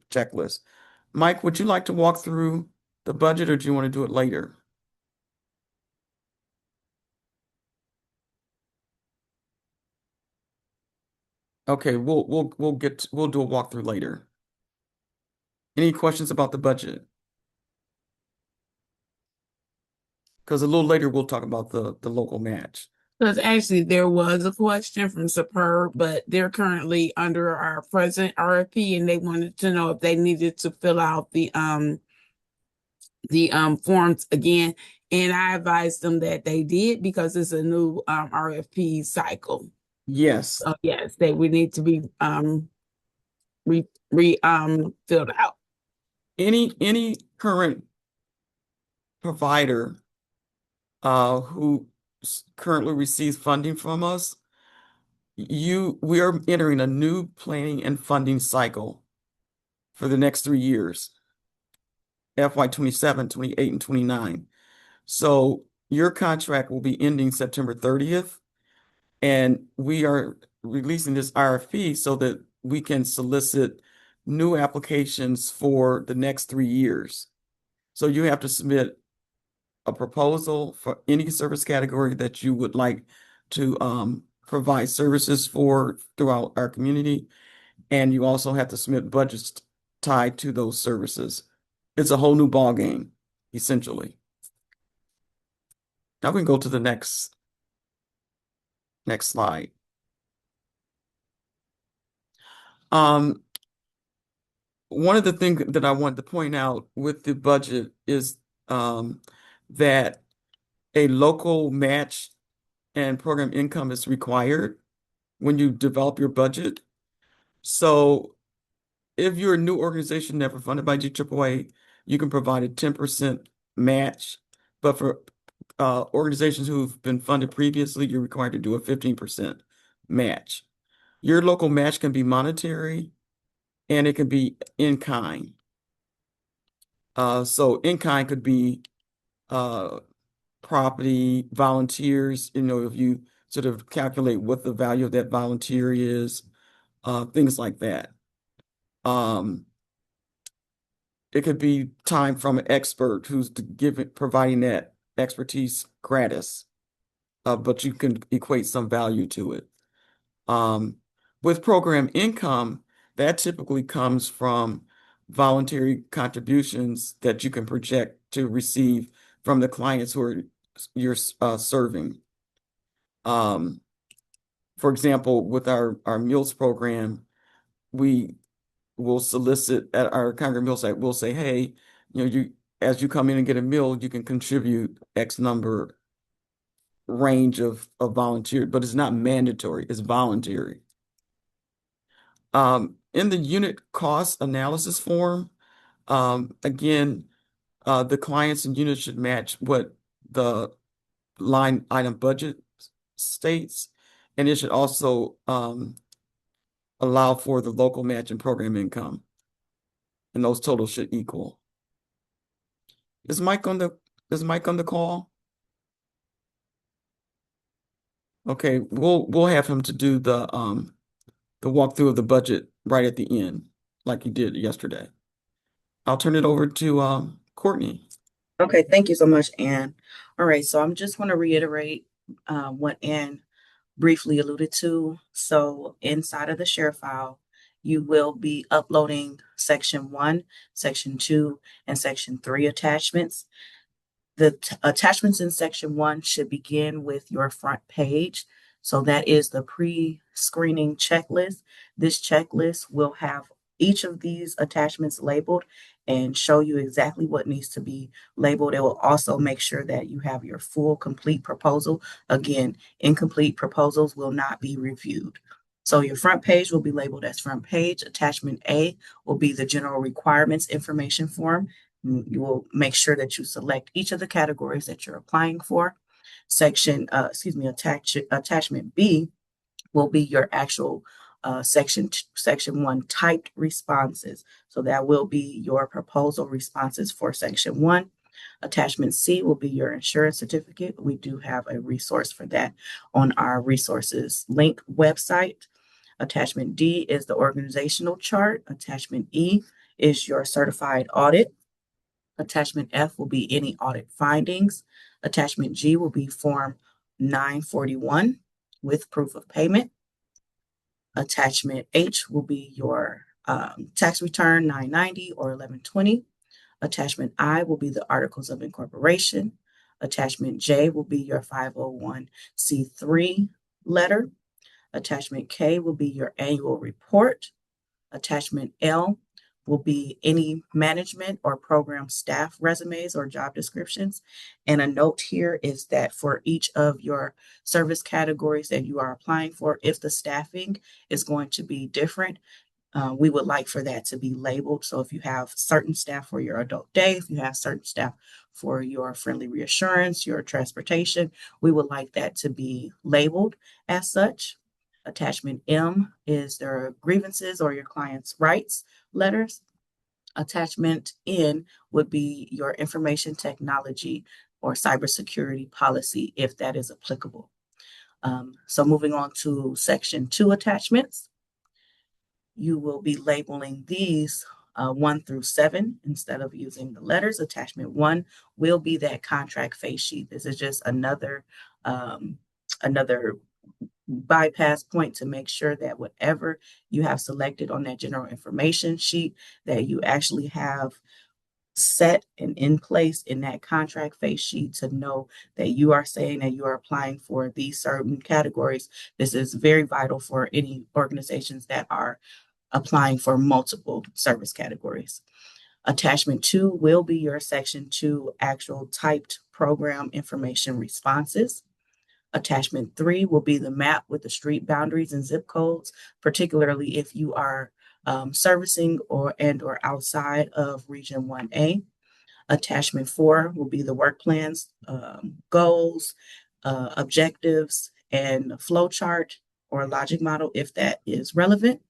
checklist. Mike, would you like to walk through the budget, or do you want to do it later? Okay, we'll do a walkthrough later. Any questions about the budget? Because a little later we'll talk about the local match. Because actually there was a question from Superb, but they're currently under our present RFP and they wanted to know if they needed to fill out the forms again. And I advised them that they did because it's a new RFP cycle. Yes. Yes, they would need to be filled out. Any current provider who currently receives funding from us, we are entering a new planning and funding cycle for the next 3 years, FY 27, 28, and 29. So your contract will be ending September 30th, and we are releasing this RFP so that we can solicit new applications for the next 3 years. So you have to submit a proposal for any service category that you would like to provide services for throughout our community. And you also have to submit budgets tied to those services. It's a whole new ballgame, essentially. Now we can go to the next slide. One of the things that I wanted to point out with the budget is that a local match and program income is required when you develop your budget. So if you're a new organization never funded by DAAA, you can provide a 10% match. But for organizations who've been funded previously, you're required to do a 15% match. Your local match can be monetary and it can be in kind. So in kind could be property, volunteers, if you sort of calculate what the value of that volunteer is, things like that. It could be time from an expert who's providing that expertise gratis, but you can equate some value to it. With program income, that typically comes from voluntary contributions that you can project to receive from the clients who are you're serving. For example, with our meals program, we will solicit at our congregate meal site, we'll say, hey, as you come in and get a meal, you can contribute X number range of volunteer, but it's not mandatory, it's voluntary. In the unit cost analysis form, again, the clients and units should match what the line item budget states, and it should also allow for the local match and program income, and those totals should equal. Is Mike on the call? Okay, we'll have him to do the walkthrough of the budget right at the end, like he did yesterday. I'll turn it over to Courtney. Okay, thank you so much, Ann. All right, so I'm just going to reiterate what Ann briefly alluded to. So inside of the share file, you will be uploading section 1, section 2, and section 3 attachments. The attachments in section 1 should begin with your front page. So that is the pre-screening checklist. This checklist will have each of these attachments labeled and show you exactly what needs to be labeled. It will also make sure that you have your full complete proposal. Again, incomplete proposals will not be reviewed. So your front page will be labeled as front page. Attachment A will be the general requirements information form. You will make sure that you select each of the categories that you're applying for. Attachment B will be your actual section 1 typed responses. So that will be your proposal responses for section 1. Attachment C will be your insurance certificate. We do have a resource for that on our resources link website. Attachment D is the organizational chart. Attachment E is your certified audit. Attachment F will be any audit findings. Attachment G will be Form 941 with proof of payment. Attachment H will be your tax return 990 or 1120. Attachment I will be the articles of incorporation. Attachment J will be your 501c3 letter. Attachment K will be your annual report. Attachment L will be any management or program staff resumes or job descriptions. And a note here is that for each of your service categories that you are applying for, if the staffing is going to be different, we would like for that to be labeled. So if you have certain staff for your adult day, if you have certain staff for your friendly reassurance, your transportation, we would like that to be labeled as such. Attachment M is their grievances or your client's rights letters. Attachment N would be your information technology or cybersecurity policy, if that is applicable. So moving on to section 2 attachments, you will be labeling these 1 through 7 instead of using the letters. Attachment 1 will be that contract face sheet. This is just another bypass point to make sure that whatever you have selected on that general information sheet, that you actually have set and in place in that contract face sheet to know that you are saying that you are applying for these certain categories. This is very vital for any organizations that are applying for multiple service categories. Attachment 2 will be your section 2 actual typed program information responses. Attachment 3 will be the map with the street boundaries and zip codes, particularly if you are servicing or outside of Region 1A. Attachment 4 will be the work plans, goals, objectives, and flow chart or logic model if that is relevant.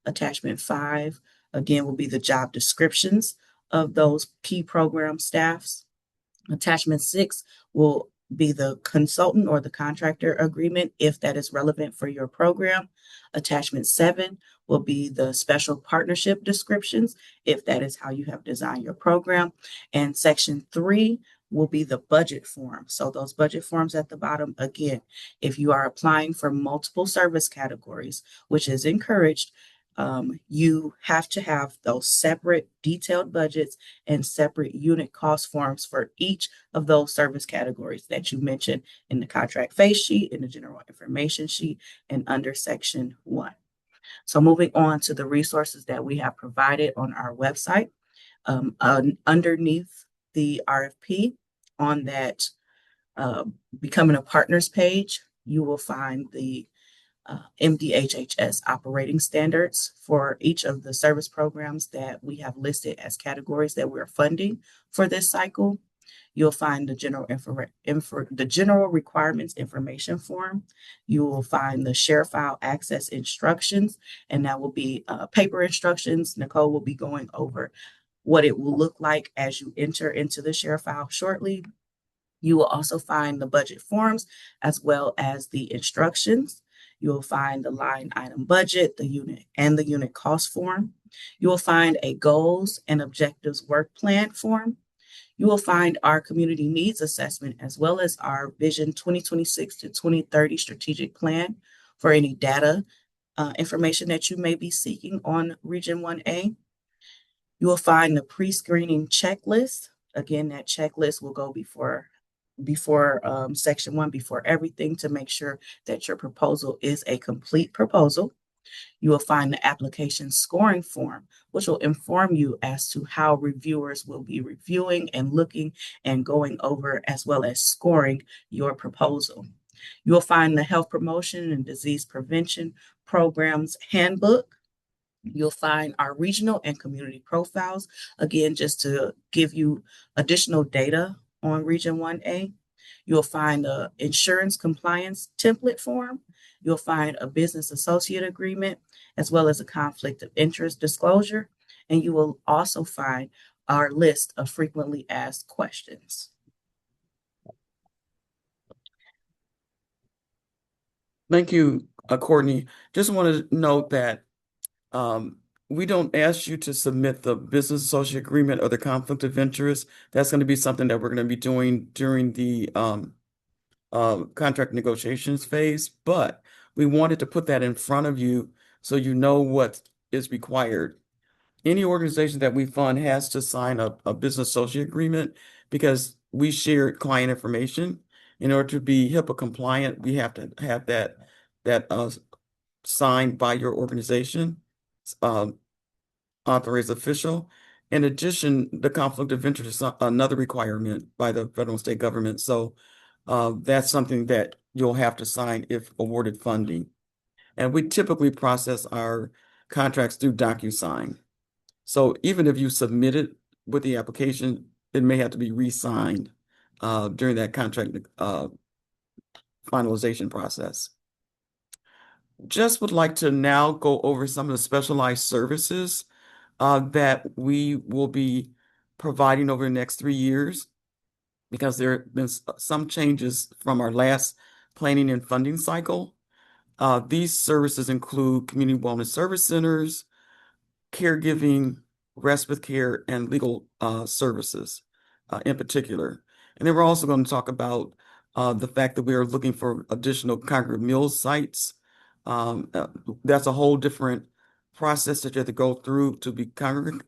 Attachment 5, again, will be the job descriptions of those key program staffs. Attachment 6 will be the consultant or the contractor agreement if that is relevant for your program. Attachment 7 will be the special partnership descriptions if that is how you have designed your program. And section 3 will be the budget form. So those budget forms at the bottom, again, if you are applying for multiple service categories, which is encouraged, you have to have those separate detailed budgets and separate unit cost forms for each of those service categories that you mentioned in the contract face sheet, in the general information sheet, and under section 1. So moving on to the resources that we have provided on our website, underneath the RFP on that Becoming a Partners page, you will find the MDHHS operating standards for each of the service programs that we have listed as categories that we're funding for this cycle. You'll find the general requirements information form. You will find the share file access instructions, and that will be paper instructions. Nicole will be going over what it will look like as you enter into the share file shortly. You will also find the budget forms as well as the instructions. You will find the line item budget, the unit cost form. You will find a goals and objectives work plan form. You will find our community needs assessment as well as our Vision 2026 to 2030 strategic plan for any data information that you may be seeking on Region 1A. You will find the pre-screening checklist. Again, that checklist will go before section 1, before everything, to make sure that your proposal is a complete proposal. You will find the application scoring form, which will inform you as to how reviewers will be reviewing and looking and going over as well as scoring your proposal. You will find the health promotion and disease prevention programs handbook. You'll find our regional and community profiles, again, just to give you additional data on Region 1A. You'll find the insurance compliance template form. You'll find a business associate agreement, as well as a conflict of interest disclosure. And you will also find our list of frequently asked questions. Thank you, Courtney. Just want to note that we don't ask you to submit the business associate agreement or the conflict of interest. That's going to be something that we're going to be doing during the contract negotiations phase, but we wanted to put that in front of you so you know what is required. Any organization that we fund has to sign a business associate agreement because we share client information. In order to be HIPAA compliant, we have to have that signed by your organization, authorized official. In addition, the conflict of interest is another requirement by the federal and state government. So that's something that you'll have to sign if awarded funding. And we typically process our contracts through DocuSign. So even if you submit it with the application, it may have to be re-signed during that contract finalization process. Just would like to now go over some of the specialized services that we will be providing over the next 3 years, because there have been some changes from our last planning and funding cycle. These services include community wellness service centers, caregiving, respite care, and legal services in particular. And then we're also going to talk about the fact that we are looking for additional congregate meal sites. That's a whole different process that you have to go through to become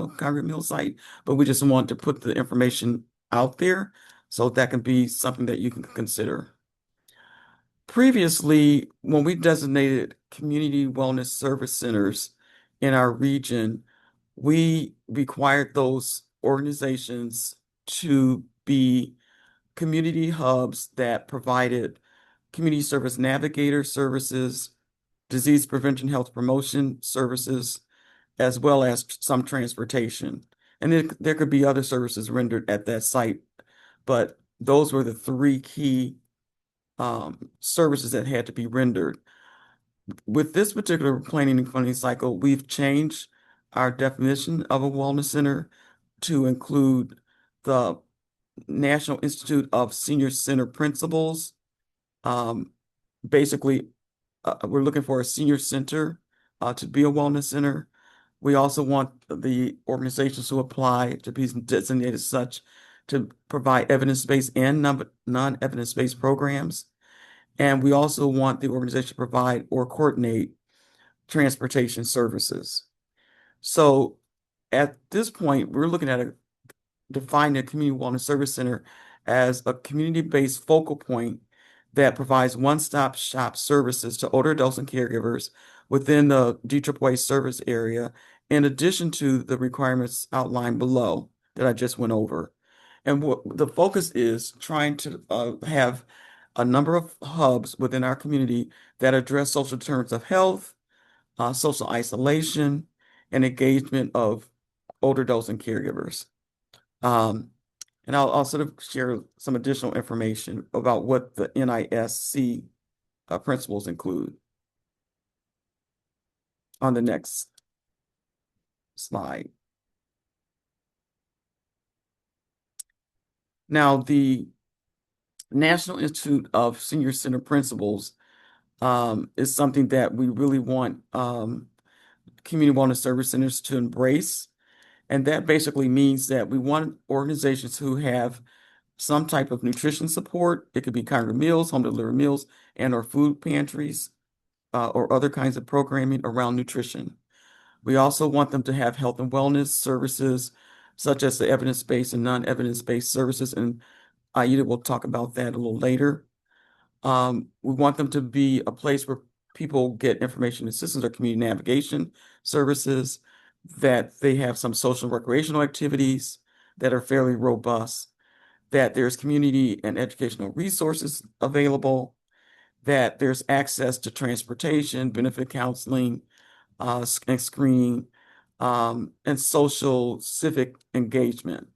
a congregate meal site, but we just want to put the information out there so that can be something that you can consider. Previously, when we designated community wellness service centers in our region, we required those organizations to be community hubs that provided community service navigator services, disease prevention, health promotion services, as well as some transportation. And then there could be other services rendered at that site, but those were the 3 key services that had to be rendered. With this particular planning and funding cycle, we've changed our definition of a wellness center to include the National Institute of Senior Center Principles. Basically, we're looking for a senior center to be a wellness center. We also want the organizations who apply to be designated such to provide evidence-based and non-evidence-based programs. And we also want the organization to provide or coordinate transportation services. So at this point, we're looking at defining a community wellness service center as a community-based focal point that provides one-stop shop services to older adults and caregivers within the DAAA service area, in addition to the requirements outlined below that I just went over. And what the focus is trying to have a number of hubs within our community that address social determinants of health, social isolation, and engagement of older adults and caregivers. And I'll sort of share some additional information about what the NISC principles include on the next slide. Now, the National Institute of Senior Center Principles is something that we really want community wellness service centers to embrace. And that basically means that we want organizations who have some type of nutrition support. It could be congregate meals, home delivered meals, and or food pantries, or other kinds of programming around nutrition. We also want them to have health and wellness services, such as the evidence-based and non-evidence-based services. And Aida will talk about that a little later. We want them to be a place where people get information assistance or community navigation services, that they have some social and recreational activities that are fairly robust, that there's community and educational resources available, that there's access to transportation, benefit counseling, and screening, and social civic engagement.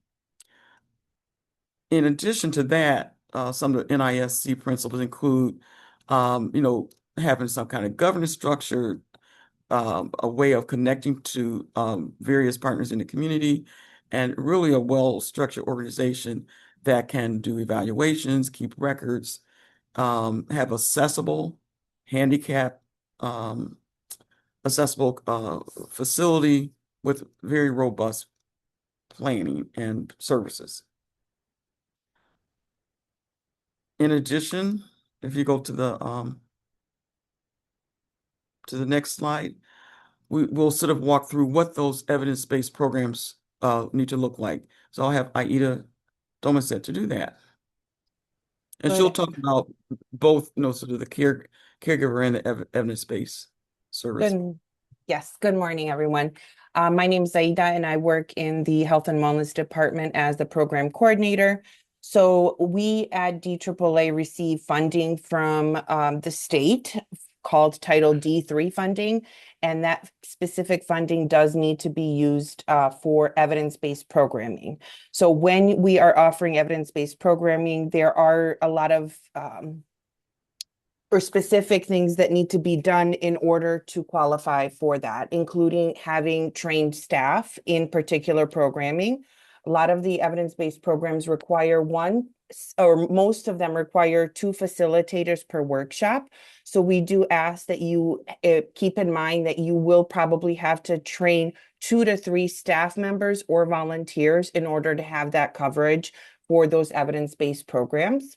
In addition to that, some of the NISC principles include, having some kind of governance structure, a way of connecting to various partners in the community, and really a well-structured organization that can do evaluations, keep records, have accessible facility with very robust planning and services. In addition, if you go to the next slide, we'll sort of walk through what those evidence-based programs need to look like. So I'll have Aida Domaset to do that. And she'll talk about both, sort of the caregiver and the evidence-based service. Yes, good morning, everyone. My name is Aida, and I work in the Health and Wellness Department as the program coordinator. So we at DAAA receive funding from the state called Title D3 funding, and that specific funding does need to be used for evidence-based programming. So when we are offering evidence-based programming, there are a lot of or specific things that need to be done in order to qualify for that, including having trained staff in particular programming. A lot of the evidence-based programs require one, or most of them require 2 facilitators per workshop. So we do ask that you keep in mind that you will probably have to train 2 to 3 staff members or volunteers in order to have that coverage for those evidence-based programs.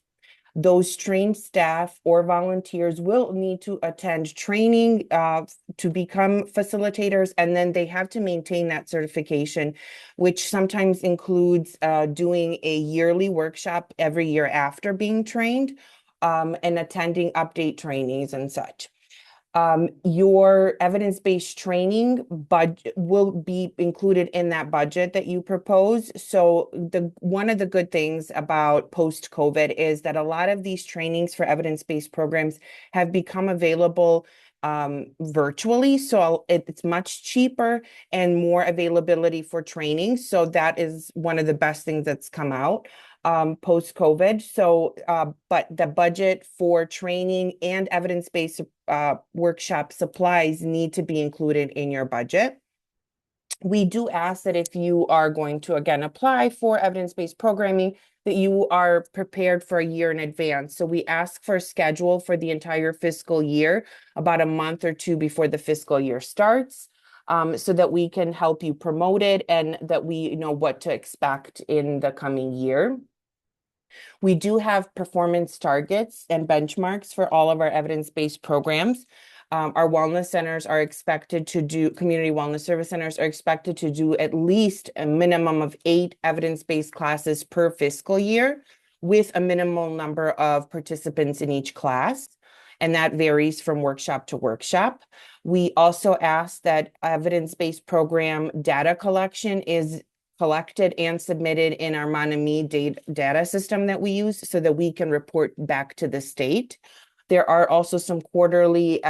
Those trained staff or volunteers will need to attend training to become facilitators, and then they have to maintain that certification, which sometimes includes doing a yearly workshop every year after being trained, and attending update trainings and such. Your evidence-based training budget will be included in that budget that you propose. So one of the good things about post-COVID is that a lot of these trainings for evidence-based programs have become available virtually. So it's much cheaper and more availability for training. So that is one of the best things that's come out post-COVID. So, but the budget for training and evidence-based workshop supplies need to be included in your budget. We do ask that if you are going to, again, apply for evidence-based programming, that you are prepared for a year in advance. So we ask for a schedule for the entire fiscal year, about a month or 2 before the fiscal year starts, so that we can help you promote it and that we know what to expect in the coming year. We do have performance targets and benchmarks for all of our evidence-based programs. Our wellness centers are expected to do, community wellness service centers are expected to do at least a minimum of 8 evidence-based classes per fiscal year, with a minimal number of participants in each class. And that varies from workshop to workshop. We also ask that evidence-based program data collection is collected and submitted in our Monami data system that we use so that we can report back to the state. There are also some quarterly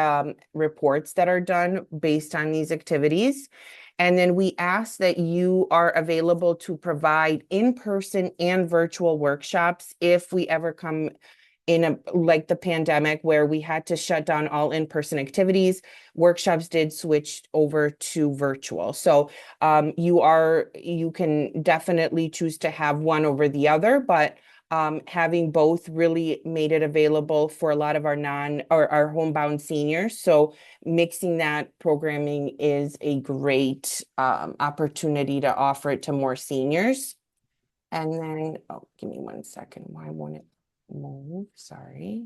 reports that are done based on these activities. And then we ask that you are available to provide in-person and virtual workshops if we ever come in a like the pandemic where we had to shut down all in-person activities. Workshops did switch over to virtual. So you can definitely choose to have one over the other, but having both really made it available for a lot of our homebound seniors. So mixing that programming is a great opportunity to offer it to more seniors. And then, oh, give me 1 second. Why won't it move? Sorry.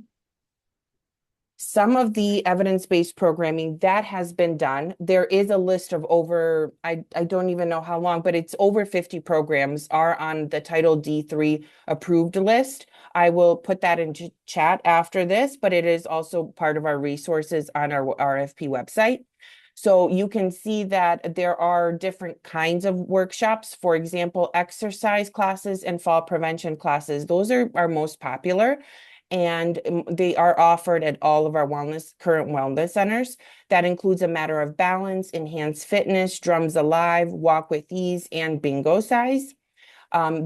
Some of the evidence-based programming that has been done, there is a list of over, I don't even know how long, but it's over 50 programs are on the Title D3 approved list. I will put that into chat after this, but it is also part of our resources on our RFP website. So you can see that there are different kinds of workshops. For example, exercise classes and fall prevention classes. Those are our most popular, and they are offered at all of our current wellness centers. That includes a matter of balance, enhanced fitness, drums alive, walk with ease, and bingo size.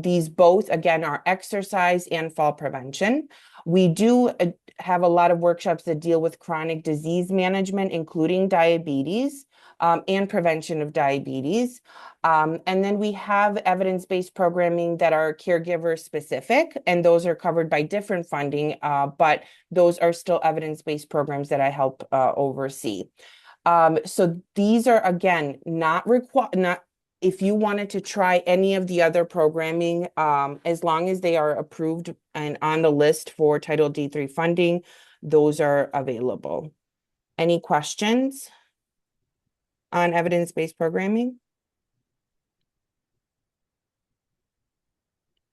These both, again, are exercise and fall prevention. We do have a lot of workshops that deal with chronic disease management, including diabetes, and prevention of diabetes. And then we have evidence-based programming that are caregiver specific, and those are covered by different funding, but those are still evidence-based programs that I help oversee. So these are, again, not if you wanted to try any of the other programming, as long as they are approved and on the list for Title D3 funding, those are available. Any questions on evidence-based programming?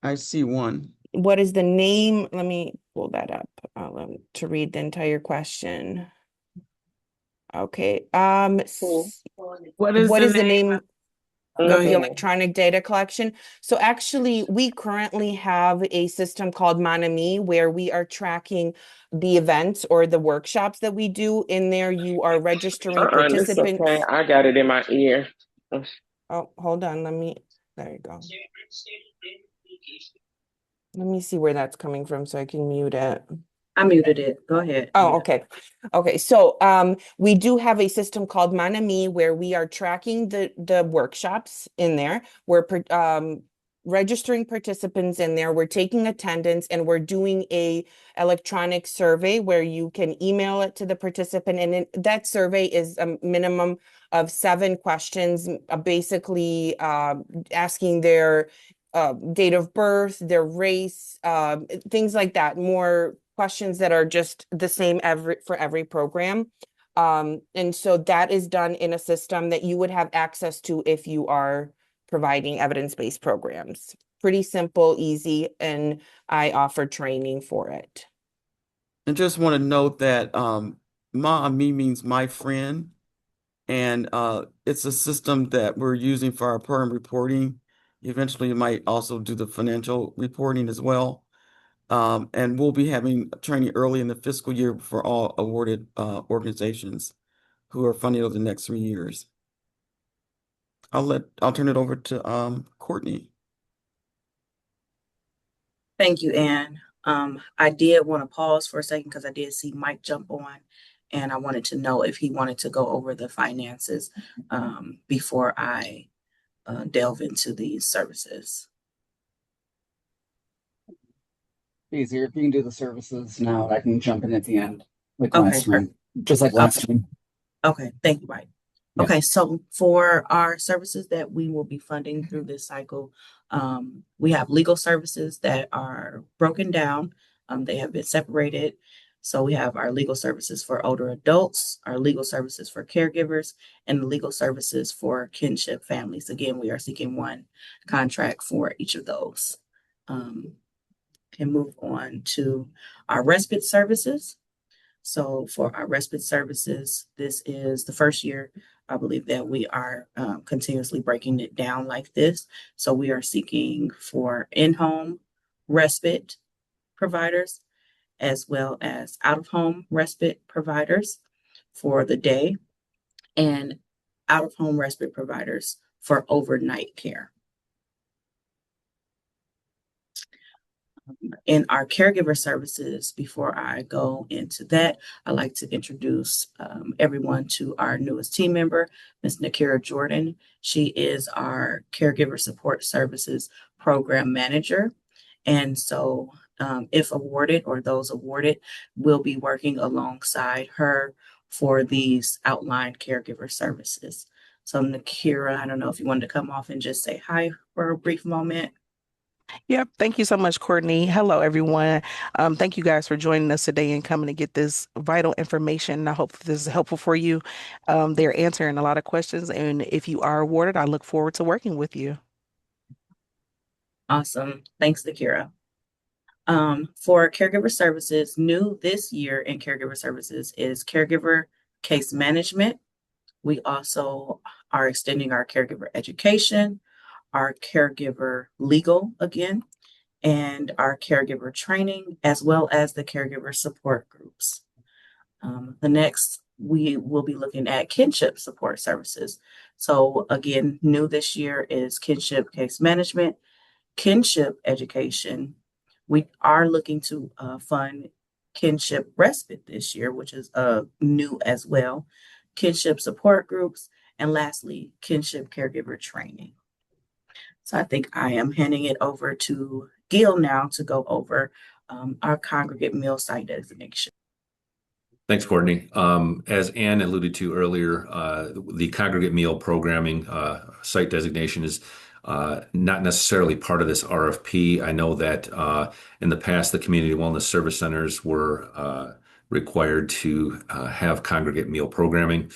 I see one. What is the name? Let me pull that up to read the entire question. Okay. What is What the is the name Go of the ahead. electronic data collection? So actually, we currently have a system called Monami where we are tracking the events or the workshops that we do. In there, you are registering It's participants. okay. I got it in my ear. Oh, hold on. There you go. Let me see where that's coming from so I can mute it. I muted it. Go ahead. Oh, okay. Okay. So we do have a system called Monami where we are tracking the workshops in there. We're registering participants in there. We're taking attendance, and we're doing a electronic survey where you can email it to the participant. And that survey is a minimum of 7 questions, basically asking their date of birth, their race, things like that. More questions that are just the same for every program. And so that is done in a system that you would have access to if you are providing evidence-based programs. Pretty simple, easy, and I offer training for it. And just want to note that Ma-Me means my friend. And it's a system that we're using for our program reporting. Eventually, you might also do the financial reporting as well. And we'll be having training early in the fiscal year for all awarded organizations who are funded over the next 3 years. I'll turn it over to Courtney. Thank you, Ann. I did want to pause for a second because I did see Mike jump on, and I wanted to know if he wanted to go over the finances before I delve into these services. Easier if you can do the services now. I can jump in at the end, like Okay, last time, just like last time. Okay, thank you, Mike. Yeah. Okay, so for our services that we will be funding through this cycle, we have legal services that are broken down. They have been separated. So we have our legal services for older adults, our legal services for caregivers, and the legal services for kinship families. Again, we are seeking one contract for each of those. Can move on to our respite services. So for our respite services, this is the first year, I believe, that we are continuously breaking it down like this. So we are seeking for in-home respite providers as well as out-of-home respite providers for the day and out-of-home respite providers for overnight care. In our caregiver services, before I go into that, I'd like to introduce everyone to our newest team member, Ms. Nakira Jordan. She is our Caregiver Support Services Program Manager. And so if awarded or those awarded will be working alongside her for these outlined caregiver services. So Nakira, I don't know if you wanted to come off and just say hi for a brief moment. Yep. Thank you so much, Courtney. Hello, everyone. Thank you guys for joining us today and coming to get this vital information. I hope this is helpful for you. They're answering a lot of questions, and if you are awarded, I look forward to working with you. Awesome. Thanks, Nakira. For caregiver services, new this year in caregiver services is caregiver case management. We also are extending our caregiver education, our caregiver legal again, and our caregiver training, as well as the caregiver support groups. The next, we will be looking at kinship support services. So again, new this year is kinship case management, kinship education. We are looking to fund kinship respite this year, which is new as well, kinship support groups, and lastly, kinship caregiver training. So I think I am handing it over to Gil now to go over our congregate meal site designation. Thanks, Courtney. As Ann alluded to earlier, the congregate meal programming site designation is not necessarily part of this RFP. I know that in the past, the community wellness service centers were required to have congregate meal programming.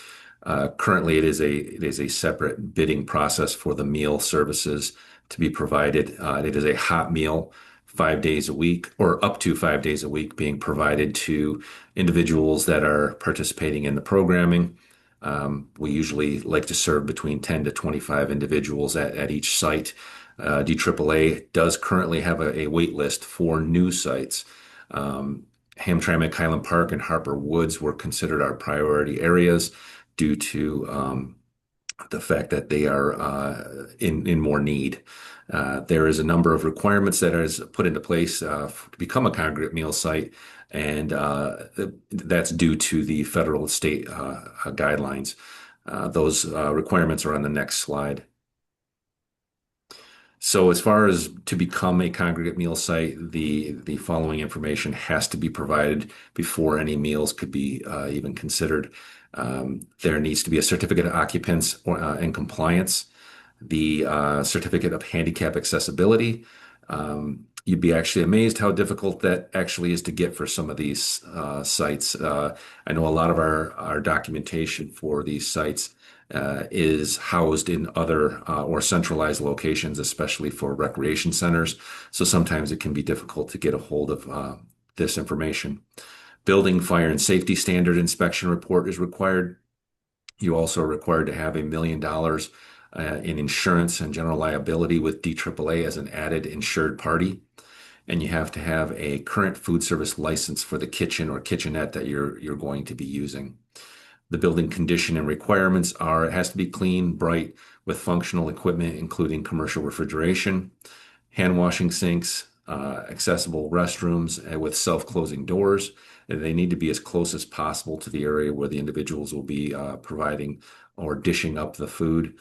Currently, it is a separate bidding process for the meal services to be provided. It is a hot meal 5 days a week or up to 5 days a week being provided to individuals that are participating in the programming. We usually like to serve between 10 to 25 individuals at each site. DAAA does currently have a wait list for new sites. Hamtramck, Highland Park, and Harper Woods were considered our priority areas due to the fact that they are in more need. There is a number of requirements that is put into place to become a congregate meal site, and that's due to the federal and state guidelines. Those requirements are on the next slide. So as far as to become a congregate meal site, the following information has to be provided before any meals could be even considered. There needs to be a certificate of occupants and compliance, the certificate of handicap accessibility. You'd be actually amazed how difficult that actually is to get for some of these sites. I know a lot of our documentation for these sites is housed in other or centralized locations, especially for recreation centers. So sometimes it can be difficult to get a hold of this information. Building, fire, and safety standard inspection report is required. You also are required to have $1 million in insurance and general liability with DAAA as an added insured party. And you have to have a current food service license for the kitchen or kitchenette that you're going to be using. The building condition and requirements are, it has to be clean, bright, with functional equipment, including commercial refrigeration, hand washing sinks, accessible restrooms with self-closing doors. They need to be as close as possible to the area where the individuals will be providing or dishing up the food.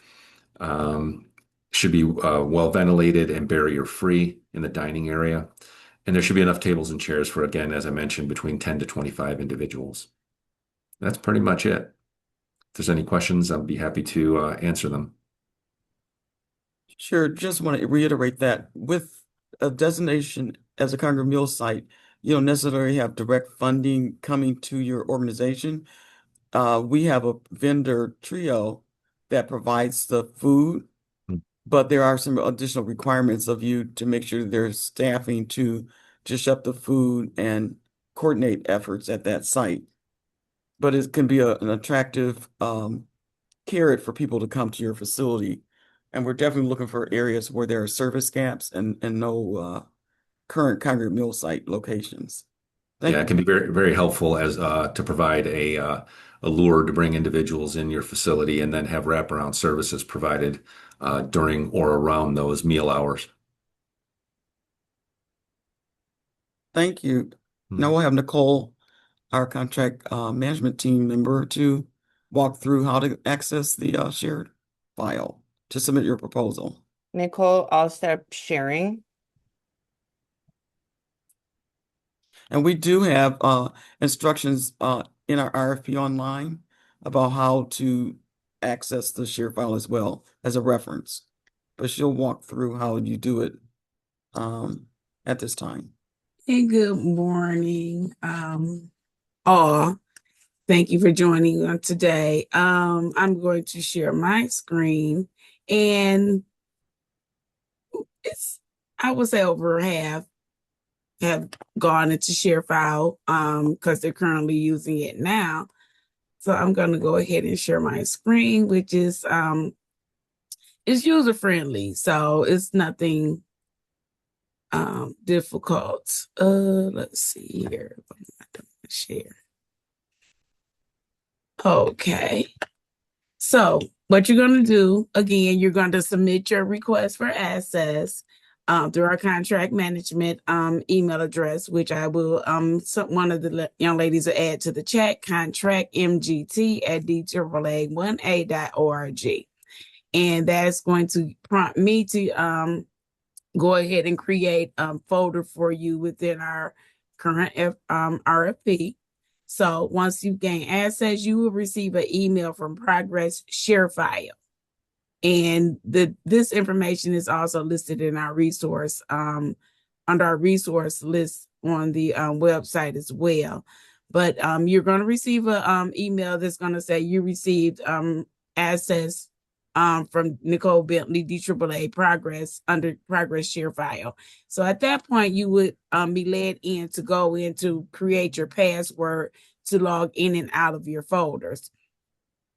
Should be well ventilated and barrier-free in the dining area. And there should be enough tables and chairs for, again, as I mentioned, between 10 to 25 individuals. That's pretty much it. If there's any questions, I'll be happy to answer them. Sure. Just want to reiterate that with a designation as a congregate meal site, you don't necessarily have direct funding coming to your organization. We have a vendor trio that provides the food, but there are some additional requirements of you to make sure there's staffing to dish up the food and coordinate efforts at that site. But it can be an attractive carrot for people to come to your facility. And we're definitely looking for areas where there are service gaps and no current congregate meal site locations. Thank Yeah, you. it can be very, very helpful as to provide a lure to bring individuals in your facility and then have wraparound services provided during or around those meal hours. Thank you. Now we'll have Nicole, our contract management team member, to walk through how to access the shared file to submit your proposal. Nicole, I'll start sharing. And we do have instructions in our RFP online about how to access the share file as well as a reference. But she'll walk through how you do it at this time. Hey, good morning. All. Thank you for joining us today. I'm going to share my screen, and I would say over half have gone into share file because they're currently using it now. So I'm going to go ahead and share my screen, which is it's user friendly, so it's nothing difficult. Let's see here. I'm going to share. Okay. So what you're going to do, again, you're going to submit your request for access through our contract management email address, which I will, one of the young ladies will add to the chat, contractmgt@dAAA1A.org. And that's going to prompt me to go ahead and create a folder for you within our current RFP. So once you gain access, you will receive an email from Progress Share File. And this information is also listed in our resource, under our resource list on the website as well. But you're going to receive an email that's going to say you received access from Nicole Bentley, DAAA Progress, under Progress Share File. So at that point, you would be led in to go in to create your password to log in and out of your folders.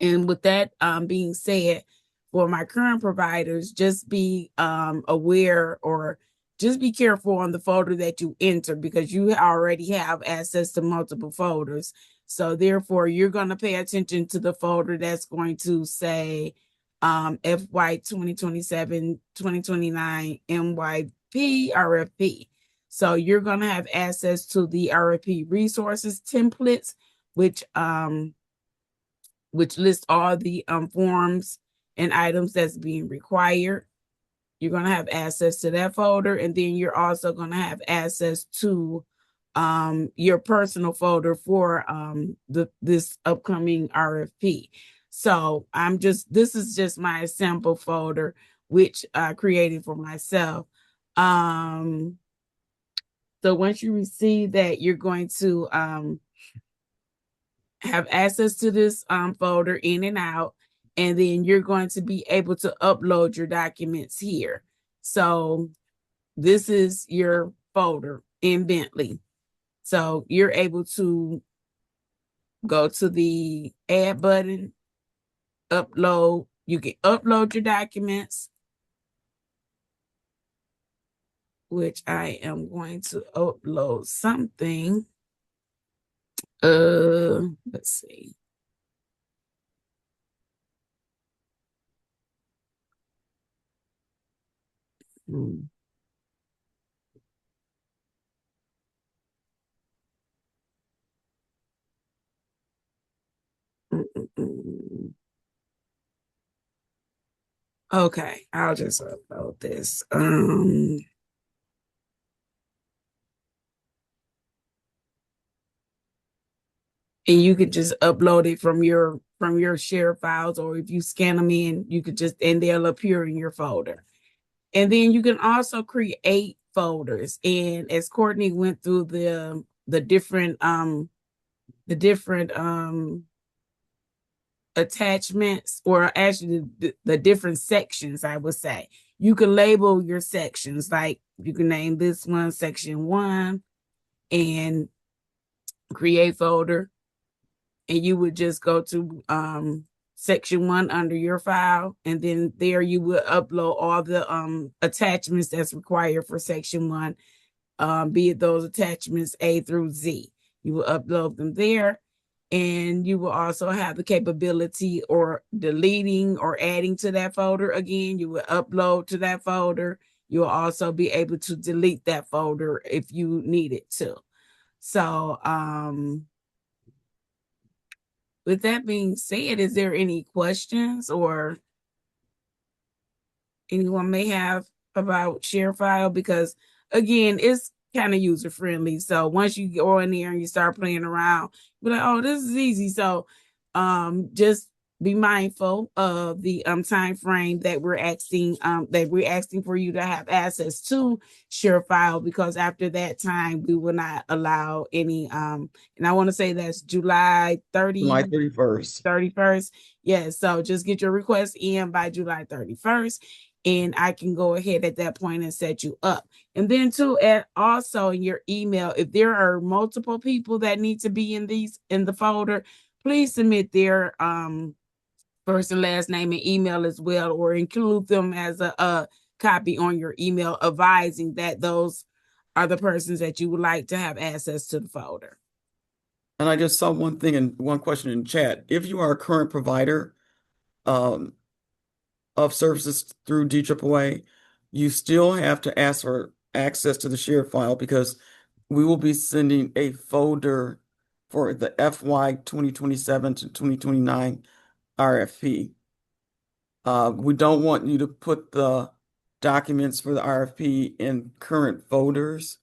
And with that being said, for my current providers, just be aware or just be careful on the folder that you enter, because you already have access to multiple folders. So therefore, you're going to pay attention to the folder that's going to say FY 2027-2029 MYP RFP. So you're going to have access to the RFP resources templates, which list all the forms and items that's being required. You're going to have access to that folder, and then you're also going to have access to your personal folder for this upcoming RFP. So this is just my sample folder, which I created for myself. So once you receive that, you're going to have access to this folder in and out, and then you're going to be able to upload your documents here. So this is your folder in Bentley. So you're able to go to the add button, upload. You can upload your documents, which I am going to upload something. Let's see. Okay, I'll just upload this. And you could just upload it from your share files, or if you scan them in, you could just, and they'll appear in your folder. And then you can also create folders. And as Courtney went through the different attachments, or actually the different sections, I would say, you can label your sections. Like you can name this one section 1 and create folder, and you would just go to section 1 under your file, and then there you would upload all the attachments that's required for section 1, be it those attachments A through Z. You will upload them there, and you will also have the capability or deleting or adding to that folder. Again, you will upload to that folder. You will also be able to delete that folder if you needed to. So with that being said, is there any questions or anyone may have about ShareFile? Because again, it's kind of user friendly. So once you go in there and you start playing around, you're like, oh, this is easy. So just be mindful of the time frame that we're asking for you to have access to ShareFile, because after that time we will not allow any and I want to say that's July 31st. Yes, so just get your request in by July 31st, and I can go ahead at that point and set you up. And then too, also in your email, if there are multiple people that need to be in the folder, please submit their first and last name and email as well, or include them as a copy on your email advising that those are the persons that you would like to have access to the folder. And I just saw one thing and one question in chat. If you are a current provider of services through DAAA, you still have to ask for access to the shared file, because we will be sending a folder for the FY 2027 to 2029 RFP. We don't want you to put the documents for the RFP in current folders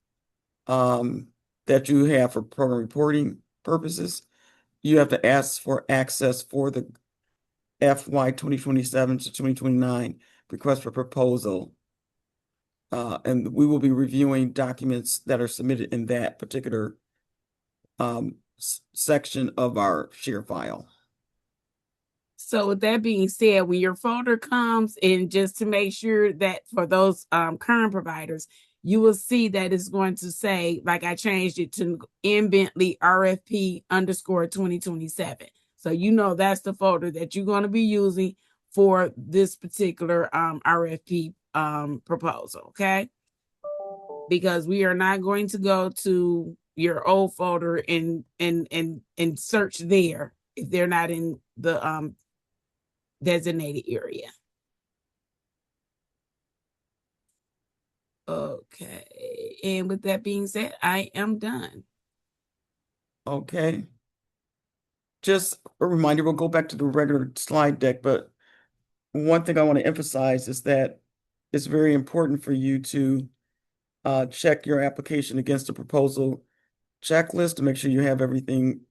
that you have for program reporting purposes. You have to ask for access for the FY 2027 to 2029 request for proposal. And we will be reviewing documents that are submitted in that particular section of our share file. So with that being said, when your folder comes in, just to make sure that for those current providers, you will see that it's going to say, like I changed it to M. Bentley RFP _2027. So you know that's the folder that you're going to be using for this particular RFP proposal, okay? Because we are not going to go to your old folder and search there if they're not in the designated area. Okay, and with that being said, I am done. Okay. Just a reminder, we'll go back to the regular slide deck, but one thing I want to emphasize is that it's very important for you to check your application against the proposal checklist to make sure you have everything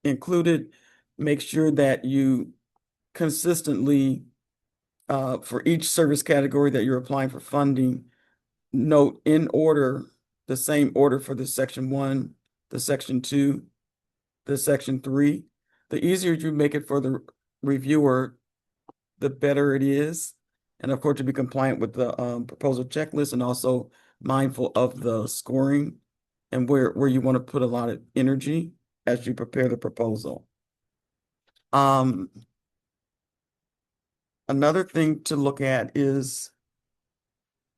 included. Make sure that you consistently, for each service category that you're applying for funding, note in order, the same order for the section 1, the section 2, the section 3. The easier you make it for the reviewer, the better it is. And of course, to be compliant with the proposal checklist, and also mindful of the scoring and where you want to put a lot of energy as you prepare the proposal. Another thing to look at is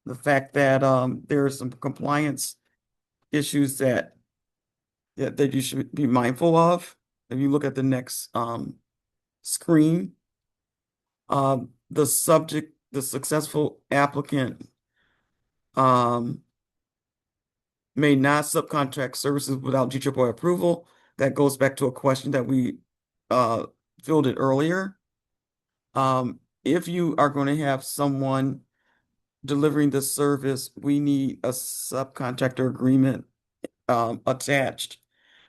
the fact that there are some compliance issues that you should be mindful of. If you look at the next screen, the successful applicant may not subcontract services without DAAA approval. That goes back to a question that we fielded earlier. If you are going to have someone delivering the service, we need a subcontractor agreement attached,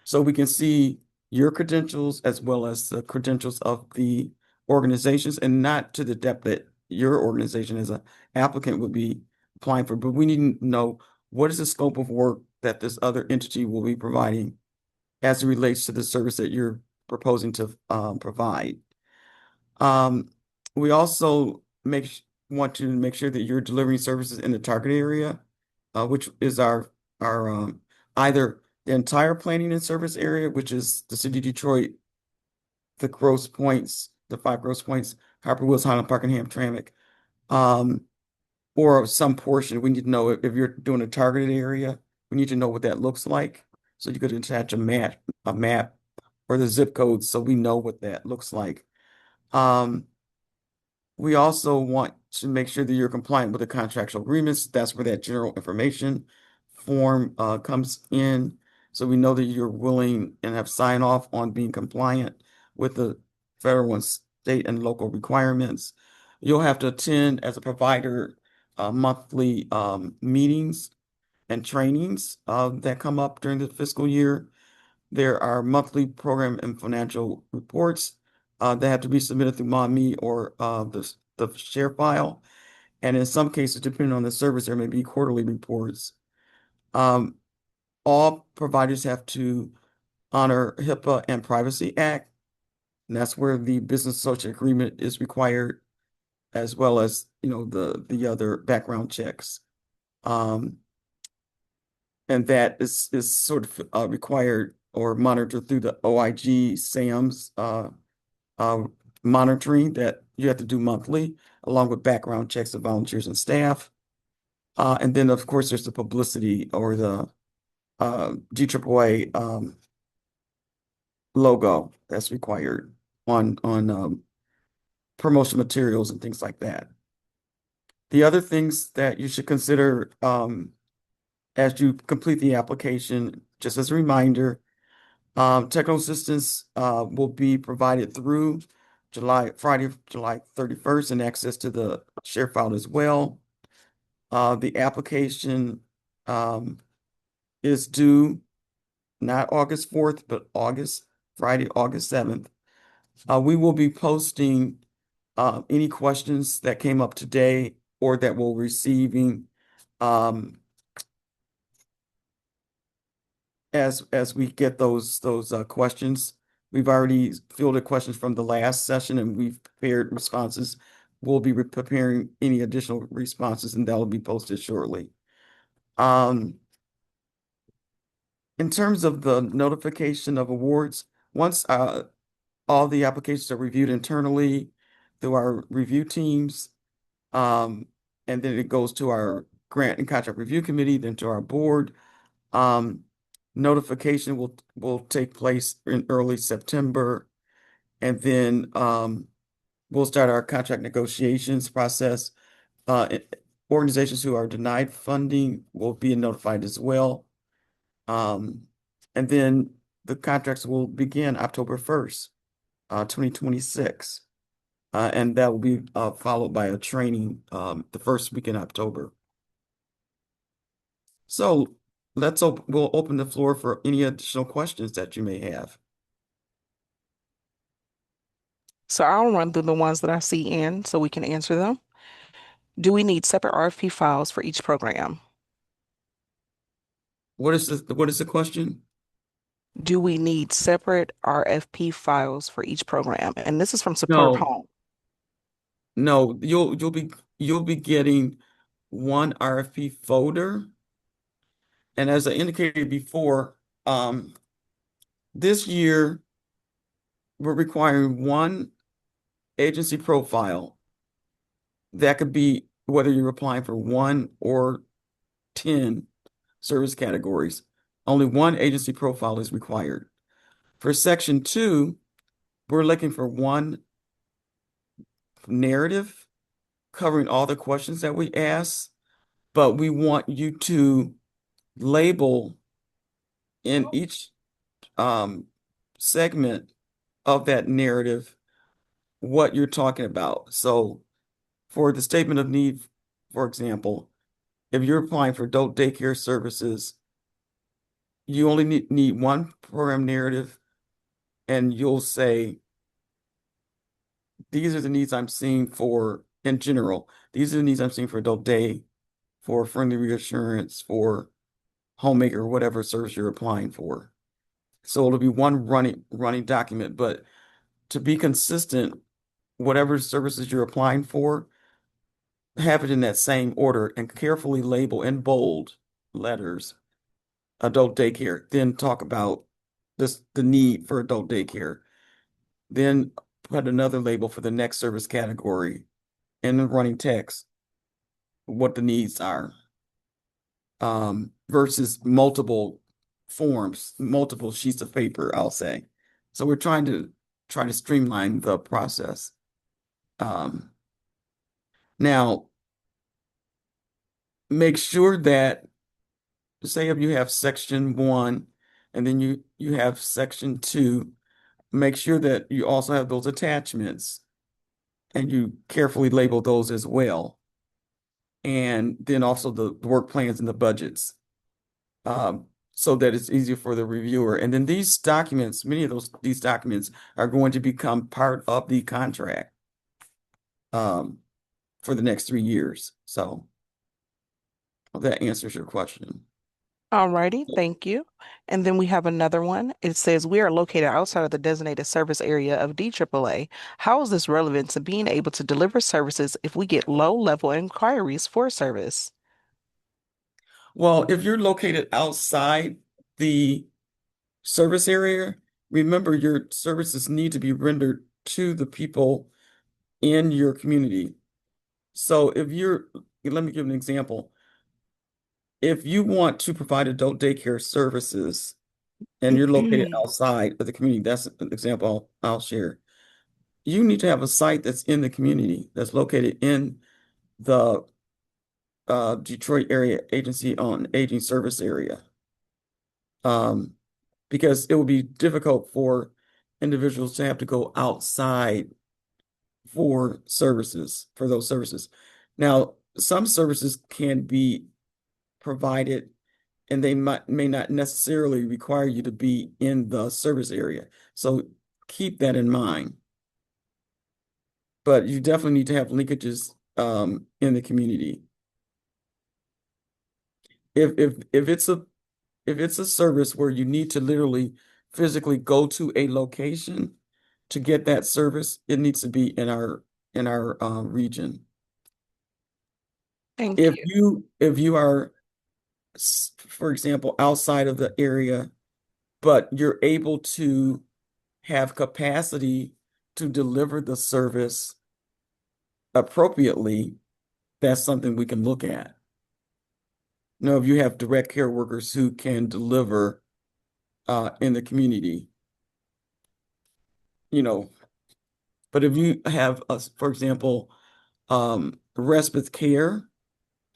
so we can see your credentials as well as the credentials of the organizations, and not to the depth that your organization as an applicant would be applying for, but we need to know what is the scope of work that this other entity will be providing as it relates to the service that you're proposing to provide. We also want to make sure that you're delivering services in the target area, which is our either the entire planning and service area, which is the city of Detroit, the Grosse Points, the 5 Grosse Points, Harper Woods, Highland Park, and Hamtramck, or some portion. We need to know if you're doing a targeted area, we need to know what that looks like. So you could attach a map or the zip codes so we know what that looks like. We also want to make sure that you're compliant with the contractual agreements. That's where that general information form comes in. So we know that you're willing and have signed off on being compliant with the federal and state and local requirements. You'll have to attend as a provider monthly meetings and trainings that come up during the fiscal year. There are monthly program and financial reports that have to be submitted through MonMe or the share file. And in some cases, depending on the service, there may be quarterly reports. All providers have to honor HIPAA and Privacy Act. And that's where the business associate agreement is required, as well as, the other background checks. And that is sort of required or monitored through the OIG SAMS monitoring that you have to do monthly, along with background checks of volunteers and staff. And then, of course, there's the publicity or the DAAA logo that's required on promotional materials and things like that. The other things that you should consider as you complete the application, just as a reminder, technical assistance will be provided through Friday, July 31st, and access to the share file as well. The application is due not August 4th, but Friday, August 7th. We will be posting any questions that came up today or that we're receiving as we get those questions. We've already fielded questions from the last session and we've prepared responses. We'll be preparing any additional responses and that will be posted shortly. In terms of the notification of awards, once all the applications are reviewed internally through our review teams, and then it goes to our grant and contract review committee, then to our board, notification will take place in early September, and then we'll start our contract negotiations process. Organizations who are denied funding will be notified as well. And then the contracts will begin October 1st, 2026. And that will be followed by a training the first week in October. So we'll open the floor for any additional questions that you may have. So I'll run through the ones that I see in so we can answer them. Do we need separate RFP files for each program? What is the question? Do we need separate RFP files for each program? And this is from Superb No. Home. No, you'll be getting one RFP folder. And as I indicated before, this year we're requiring one agency profile. That could be whether you're applying for 1 or 10 service categories. Only one agency profile is required. For Section 2, we're looking for one narrative covering all the questions that we ask, but we want you to label in each segment of that narrative what you're talking about. So for the statement of need, for example, if you're applying for adult daycare services, you only need one program narrative, and you'll say, these are the needs I'm seeing in general. These are the needs I'm seeing for adult day, for Friendly Reassurance, for Homemaker, whatever service you're applying for. So it'll be one running document, but to be consistent, whatever services you're applying for, have it in that same order and carefully label in bold letters adult daycare. Then talk about the need for adult daycare. Then put another label for the next service category in the running text, what the needs are. Versus multiple forms, multiple sheets of paper, I'll say. So we're trying to streamline the process. Now make sure that, say if you have section 1 and then you have section 2, make sure that you also have those attachments and you carefully label those as well. And then also the work plans and the budgets, so that it's easier for the reviewer. And then these documents, many of these documents are going to become part of the contract for the next 3 years. So hope that answers your question. All righty, thank you. And then we have another one. It says we are located outside of the designated service area of DAAA. How is this relevant to being able to deliver services if we get low-level inquiries for service? Well, if you're located outside the service area, remember your services need to be rendered to the people in your community. So let me give an example. If you want to provide adult daycare services and you're located outside of the community, that's an example I'll share. You need to have a site that's in the community, that's located in the Detroit Area Agency on Aging service area. Because it would be difficult for individuals to have to go outside for those services. Now, some services can be provided and they may not necessarily require you to be in the service area. So keep that in mind. But you definitely need to have linkages in the community. If it's a service where you need to literally physically go to a location to get that service, it needs to be in our region. Thank If you. you are, for example, outside of the area, but you're able to have capacity to deliver the service appropriately, that's something we can look at. If you have direct care workers who can deliver in the community, but if you have, for example, respite care,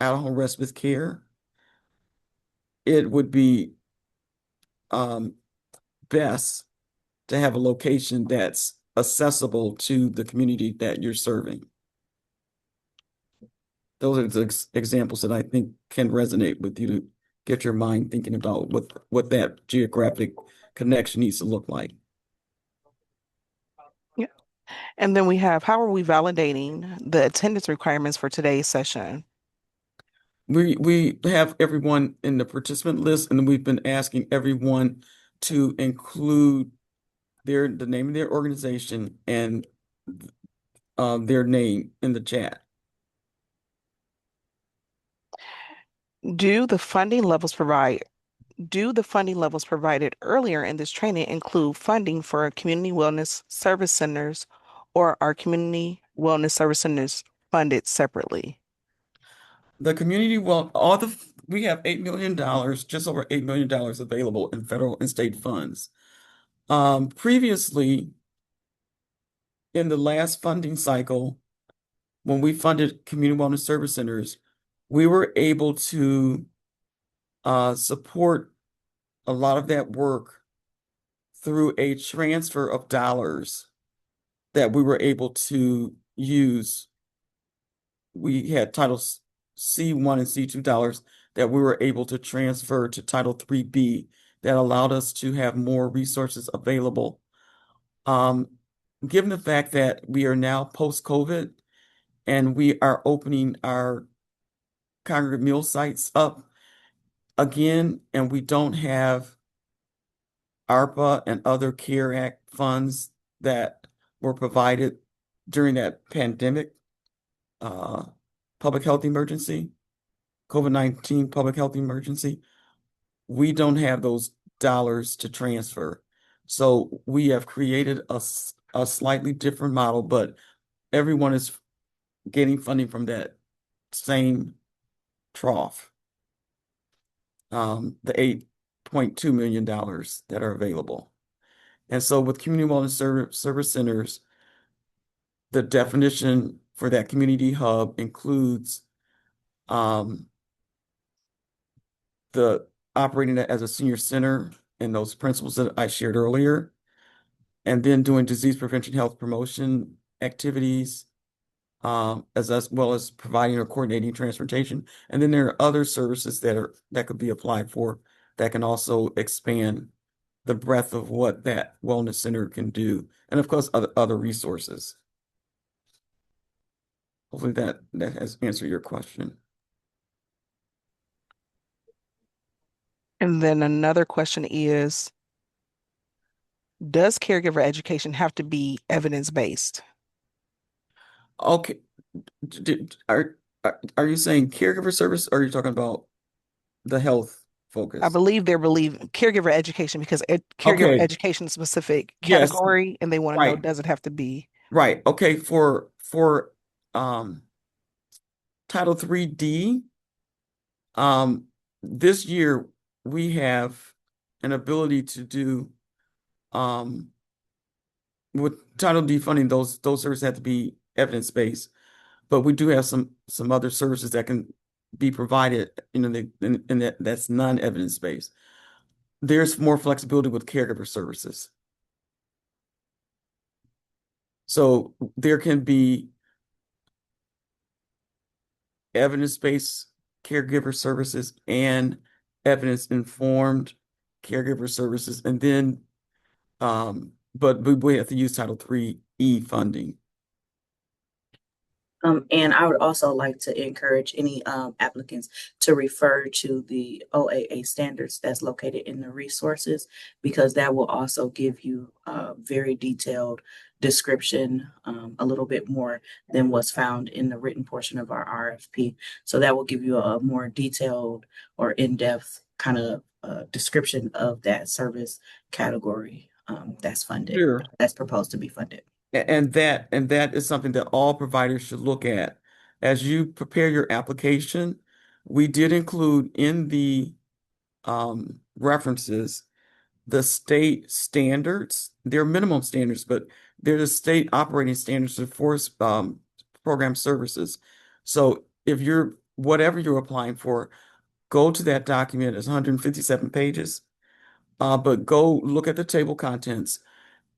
out-of-home respite care, it would be best to have a location that's accessible to the community that you're serving. Those are the examples that I think can resonate with you to get your mind thinking about what that geographic connection needs to look like. Yeah. And then we have, how are we validating the attendance requirements for today's session? We have everyone in the participant list, and we've been asking everyone to include the name of their organization and their name in the chat. Do the funding levels provided earlier in this training include funding for community wellness service centers, or are community wellness service centers funded separately? The community, we have $8 million, just over $8 million available in federal and state funds. Previously, in the last funding cycle, when we funded community wellness service centers, we were able to support a lot of that work through a transfer of dollars that we were able to use. We had Title C1 and C2 dollars that we were able to transfer to Title 3B that allowed us to have more resources available. Given the fact that we are now post-COVID and we are opening our congregate meal sites up again, and we don't have ARPA and other CARE Act funds that were provided during that pandemic, public health emergency, COVID-19 public health emergency. We don't have those dollars to transfer. So we have created a slightly different model, but everyone is getting funding from that same trough. The $8.2 million that are available. And so with community wellness service centers, the definition for that community hub includes the operating it as a senior center and those principles that I shared earlier, and then doing disease prevention, health promotion activities, as well as providing or coordinating transportation. And then there are other services that could be applied for that can also expand the breadth of what that wellness center can do, and of course other resources. Hopefully that has answered your question. And then another question is, does caregiver education have to be evidence-based? Okay, are you saying caregiver service, or are you talking about the health focus? I believe they're caregiver education because caregiver Okay. education is specific Yes. category, and they want to know, Right. does it have to be? Right. Okay. For Title 3D, this year we have an ability to do with Title D funding, those services have to be evidence-based, but we do have some other services that can be provided, and that's non-evidence-based. There's more flexibility with caregiver services. So there can be evidence-based caregiver services and evidence-informed caregiver services, and then but we have to use Title 3E funding. And I would also like to encourage any applicants to refer to the OAA standards that's located in the resources, because that will also give you a very detailed description, a little bit more than what's found in the written portion of our RFP. So that will give you a more detailed or in-depth kind of description of that service category that's funded, Sure. that's proposed to be funded. And that is something that all providers should look at. As you prepare your application, we did include in the references the state standards. They're minimum standards, but they're the state operating standards for program services. So if whatever you're applying for, go to that document. It's 157 pages. But go look at the table contents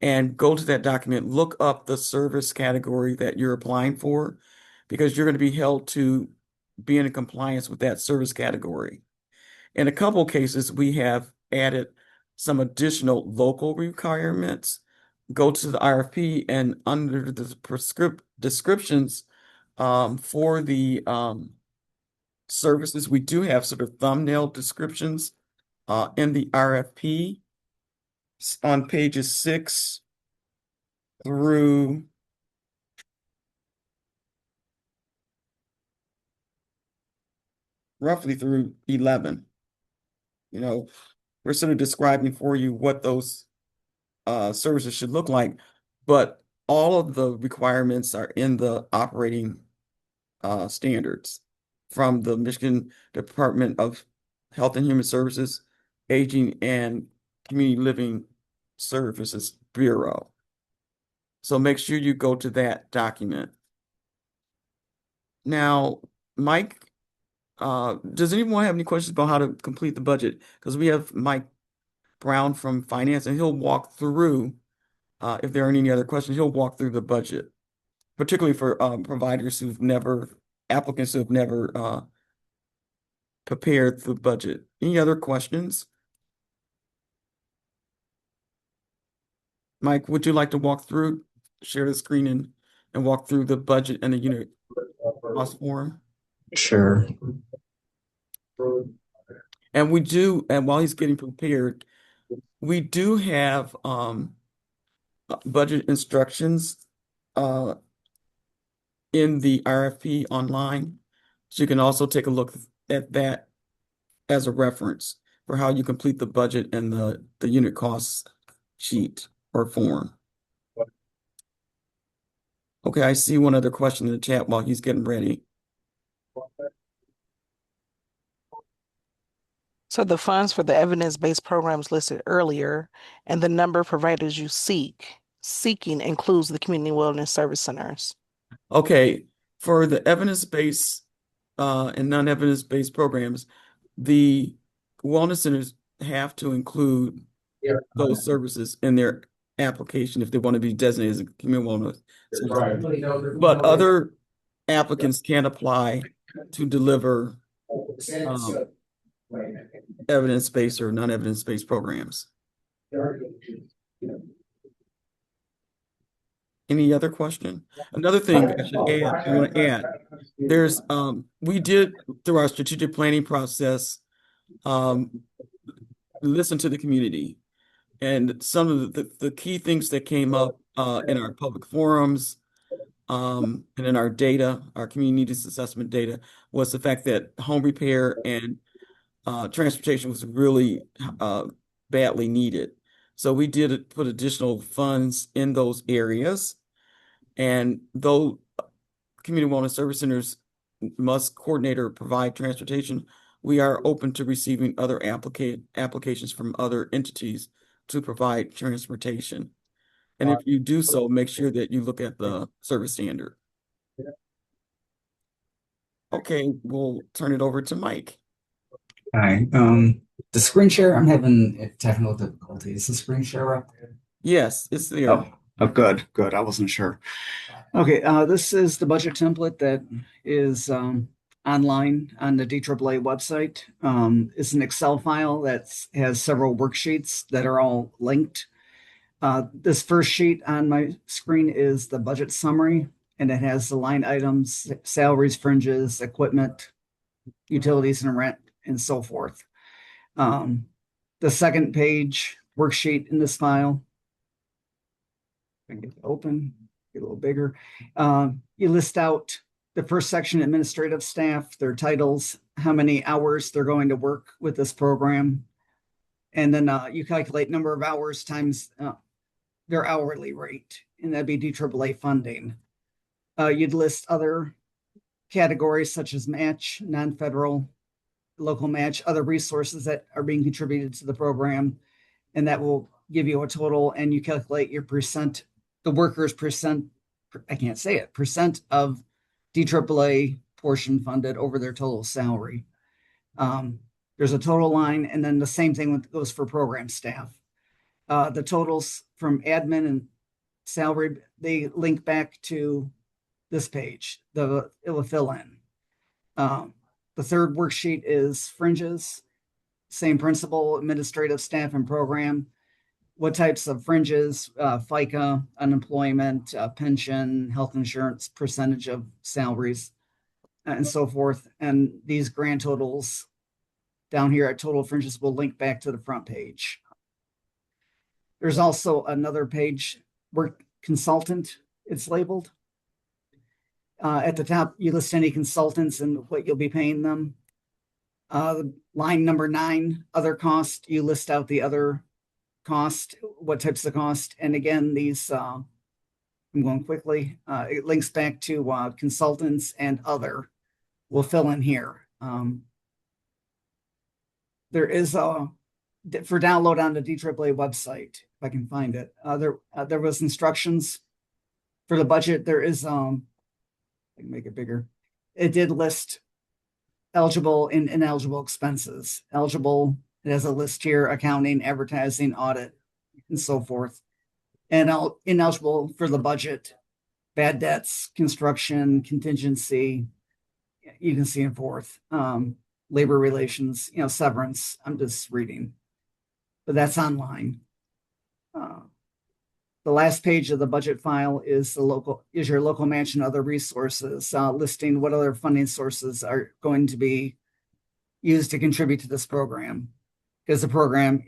and go to that document, look up the service category that you're applying for, because you're going to be held to being in compliance with that service category. In a couple of cases, we have added some additional local requirements. Go to the RFP, and under the descriptions for the services, we do have sort of thumbnail descriptions in the RFP on pages 6 through roughly through 11. We're sort of describing for you what those services should look like, but all of the requirements are in the operating standards from the Michigan Department of Health and Human Services, Aging and Community Living Services Bureau. So make sure you go to that document. Now, Mike, does anyone have any questions about how to complete the budget? Because we have Mike Brown from Finance, and he'll walk through, if there aren't any other questions, he'll walk through the budget, particularly for applicants who have never prepared the budget. Any other questions? Mike, would you like to share the screen and walk through the budget and the unit cost form? Sure. And we do, and while he's getting prepared, we do have budget instructions in the RFP online. So you can also take a look at that as a reference for how you complete the budget and the unit costs sheet or form. Okay, I see one other question in the chat while he's getting ready. So the funds for the evidence-based programs listed earlier and the number of providers you seeking includes the community wellness service centers. Okay, for the evidence-based and non-evidence-based programs, the wellness centers have to include those services in their application if they want to be designated as a community wellness center. But other applicants can apply to deliver evidence-based or non-evidence-based programs. Any other question? Another thing I should add, I want to add, there's we did through our strategic planning process listen to the community, and some of the key things that came up in our public forums and in our data, our community needs assessment data, was the fact that home repair and transportation was really badly needed. So we did put additional funds in those areas. And though community wellness service centers must coordinate or provide transportation, we are open to receiving other applications from other entities to provide transportation. And if you do so, make sure that you look at the service standard. Okay, we'll turn it over to Mike. Hi. The screen share, I'm having technical difficulties. The screen share up? Yes, it's there. Oh, good. I wasn't sure. Okay, this is the budget template that is online on the DAAA website. It's an Excel file that has several worksheets that are all linked. This first sheet on my screen is the budget summary, and it has the line items, salaries, fringes, equipment, utilities and rent, and so forth. The second page worksheet in this file, I can get it open, get a little bigger. You list out the first section, administrative staff, their titles, how many hours they're going to work with this program. And then you calculate number of hours times their hourly rate, and that'd be DAAA funding. You'd list other categories such as match, non-federal, local match, other resources that are being contributed to the program, and that will give you a total, and you calculate your percent, the workers' percent, I can't say it, percent of DAAA portion funded over their total salary. There's a total line, and then the same thing goes for program staff. The totals from admin and salary, they link back to this page. It will fill in. The third worksheet is fringes. Same principle, administrative staff and program. What types of fringes, FICA, unemployment, pension, health insurance, percentage of salaries, and so forth. And these grand totals down here at total fringes will link back to the front page. There's also another page, work consultant, it's labeled. At the top, you list any consultants and what you'll be paying them. Line number 9, other cost, you list out the other cost, what types of cost. And again, these, I'm going quickly, it links back to consultants and other. We'll fill in here. There is for download on the DAAA website, if I can find it. There was instructions for the budget. There is, I can make it bigger. It did list eligible and ineligible expenses. Eligible, it has a list here, accounting, advertising, audit, and so forth. And ineligible for the budget, bad debts, construction, contingency, you can see and forth. Labor relations, severance. I'm just reading, but that's online. The last page of the budget file is your local match and other resources, listing what other funding sources are going to be used to contribute to this program. Because the program,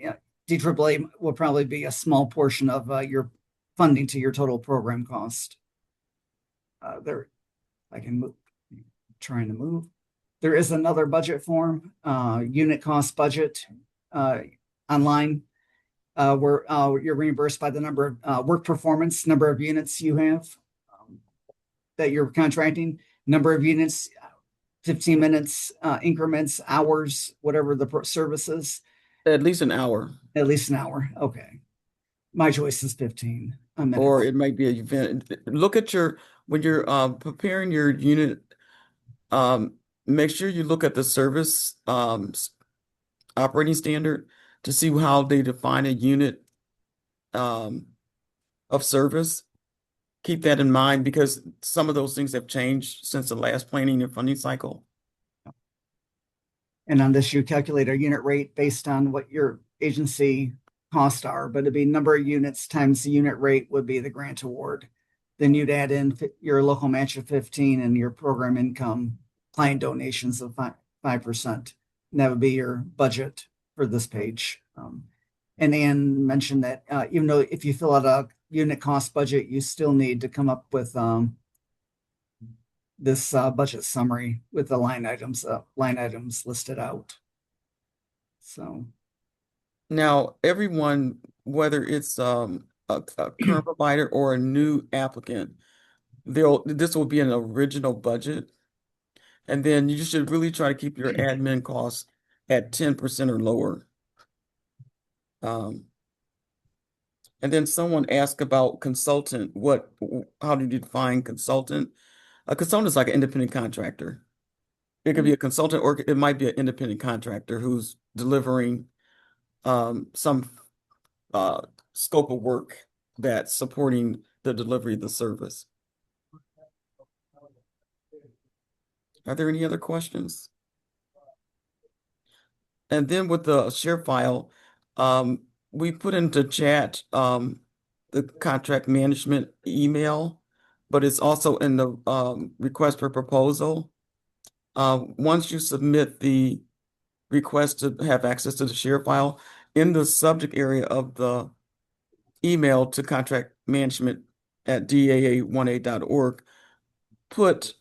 DAAA will probably be a small portion of your funding to your total program cost. I can move, trying to move. There is another budget form, unit cost budget online, where you're reimbursed by the number of work performance, number of units you have that you're contracting, number of units, 15 minutes, increments, hours, whatever the service is. At least an hour. At least an hour. Okay. My choice is 15 minutes. Or it might be an event. Look at when you're preparing your unit, make sure you look at the service operating standard to see how they define a unit of service. Keep that in mind because some of those things have changed since the last planning and funding cycle. And on this, you calculate a unit rate based on what your agency costs are, but it'd be number of units times the unit rate would be the grant award. Then you'd add in your local match of 15 and your program income client donations of 5%. And that would be your budget for this page. And Ann mentioned that even though if you fill out a unit cost budget, you still need to come up with this budget summary with the line items listed out. So now everyone, whether it's a current provider or a new applicant, this will be an original budget. And then you should really try to keep your admin costs at 10% or lower. And then someone asked about consultant. How do you define consultant? A consultant is like an independent contractor. It could be a consultant or it might be an independent contractor who's delivering some scope of work that's supporting the delivery of the service. Are there any other questions? And then with the share file, we put into chat the contract management email, but it's also in the request for proposal. Once you submit the request to have access to the share file, in the subject area of the email to contract management at daa1a.org, put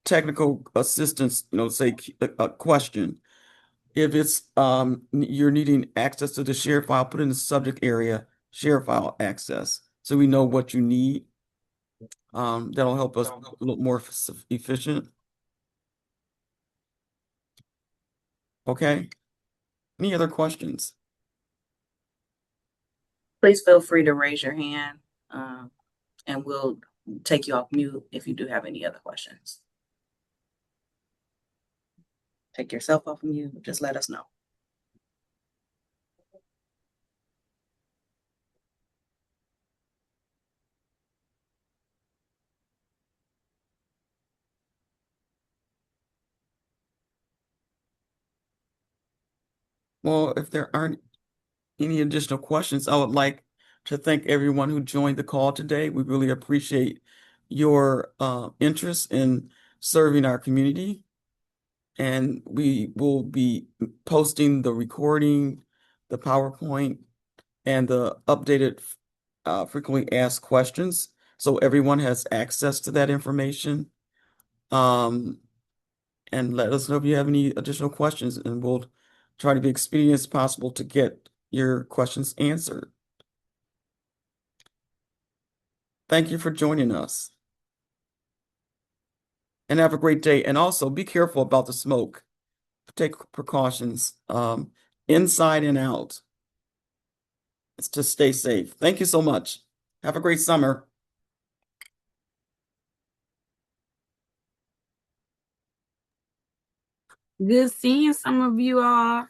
technical assistance, say a question. If it's you're needing access to the share file, put in the subject area share file access so we know what you need. That'll help us a little more efficient. Okay. Any other questions? Please feel free to raise your hand, and we'll take you off mute if you do have any other questions. Take yourself off mute, just let us know. Well, if there aren't any additional questions, I would like to thank everyone who joined the call today. We really appreciate your interest in serving our community. And we will be posting the recording, the PowerPoint, and the updated frequently asked questions. So everyone has access to that information. And let us know if you have any additional questions, and we'll try to be expedient as possible to get your questions answered. Thank you for joining us. And have a great day. And also be careful about the smoke. Take precautions inside and out. It's to stay safe. Thank you so much. Have a great summer. Good seeing some of you all.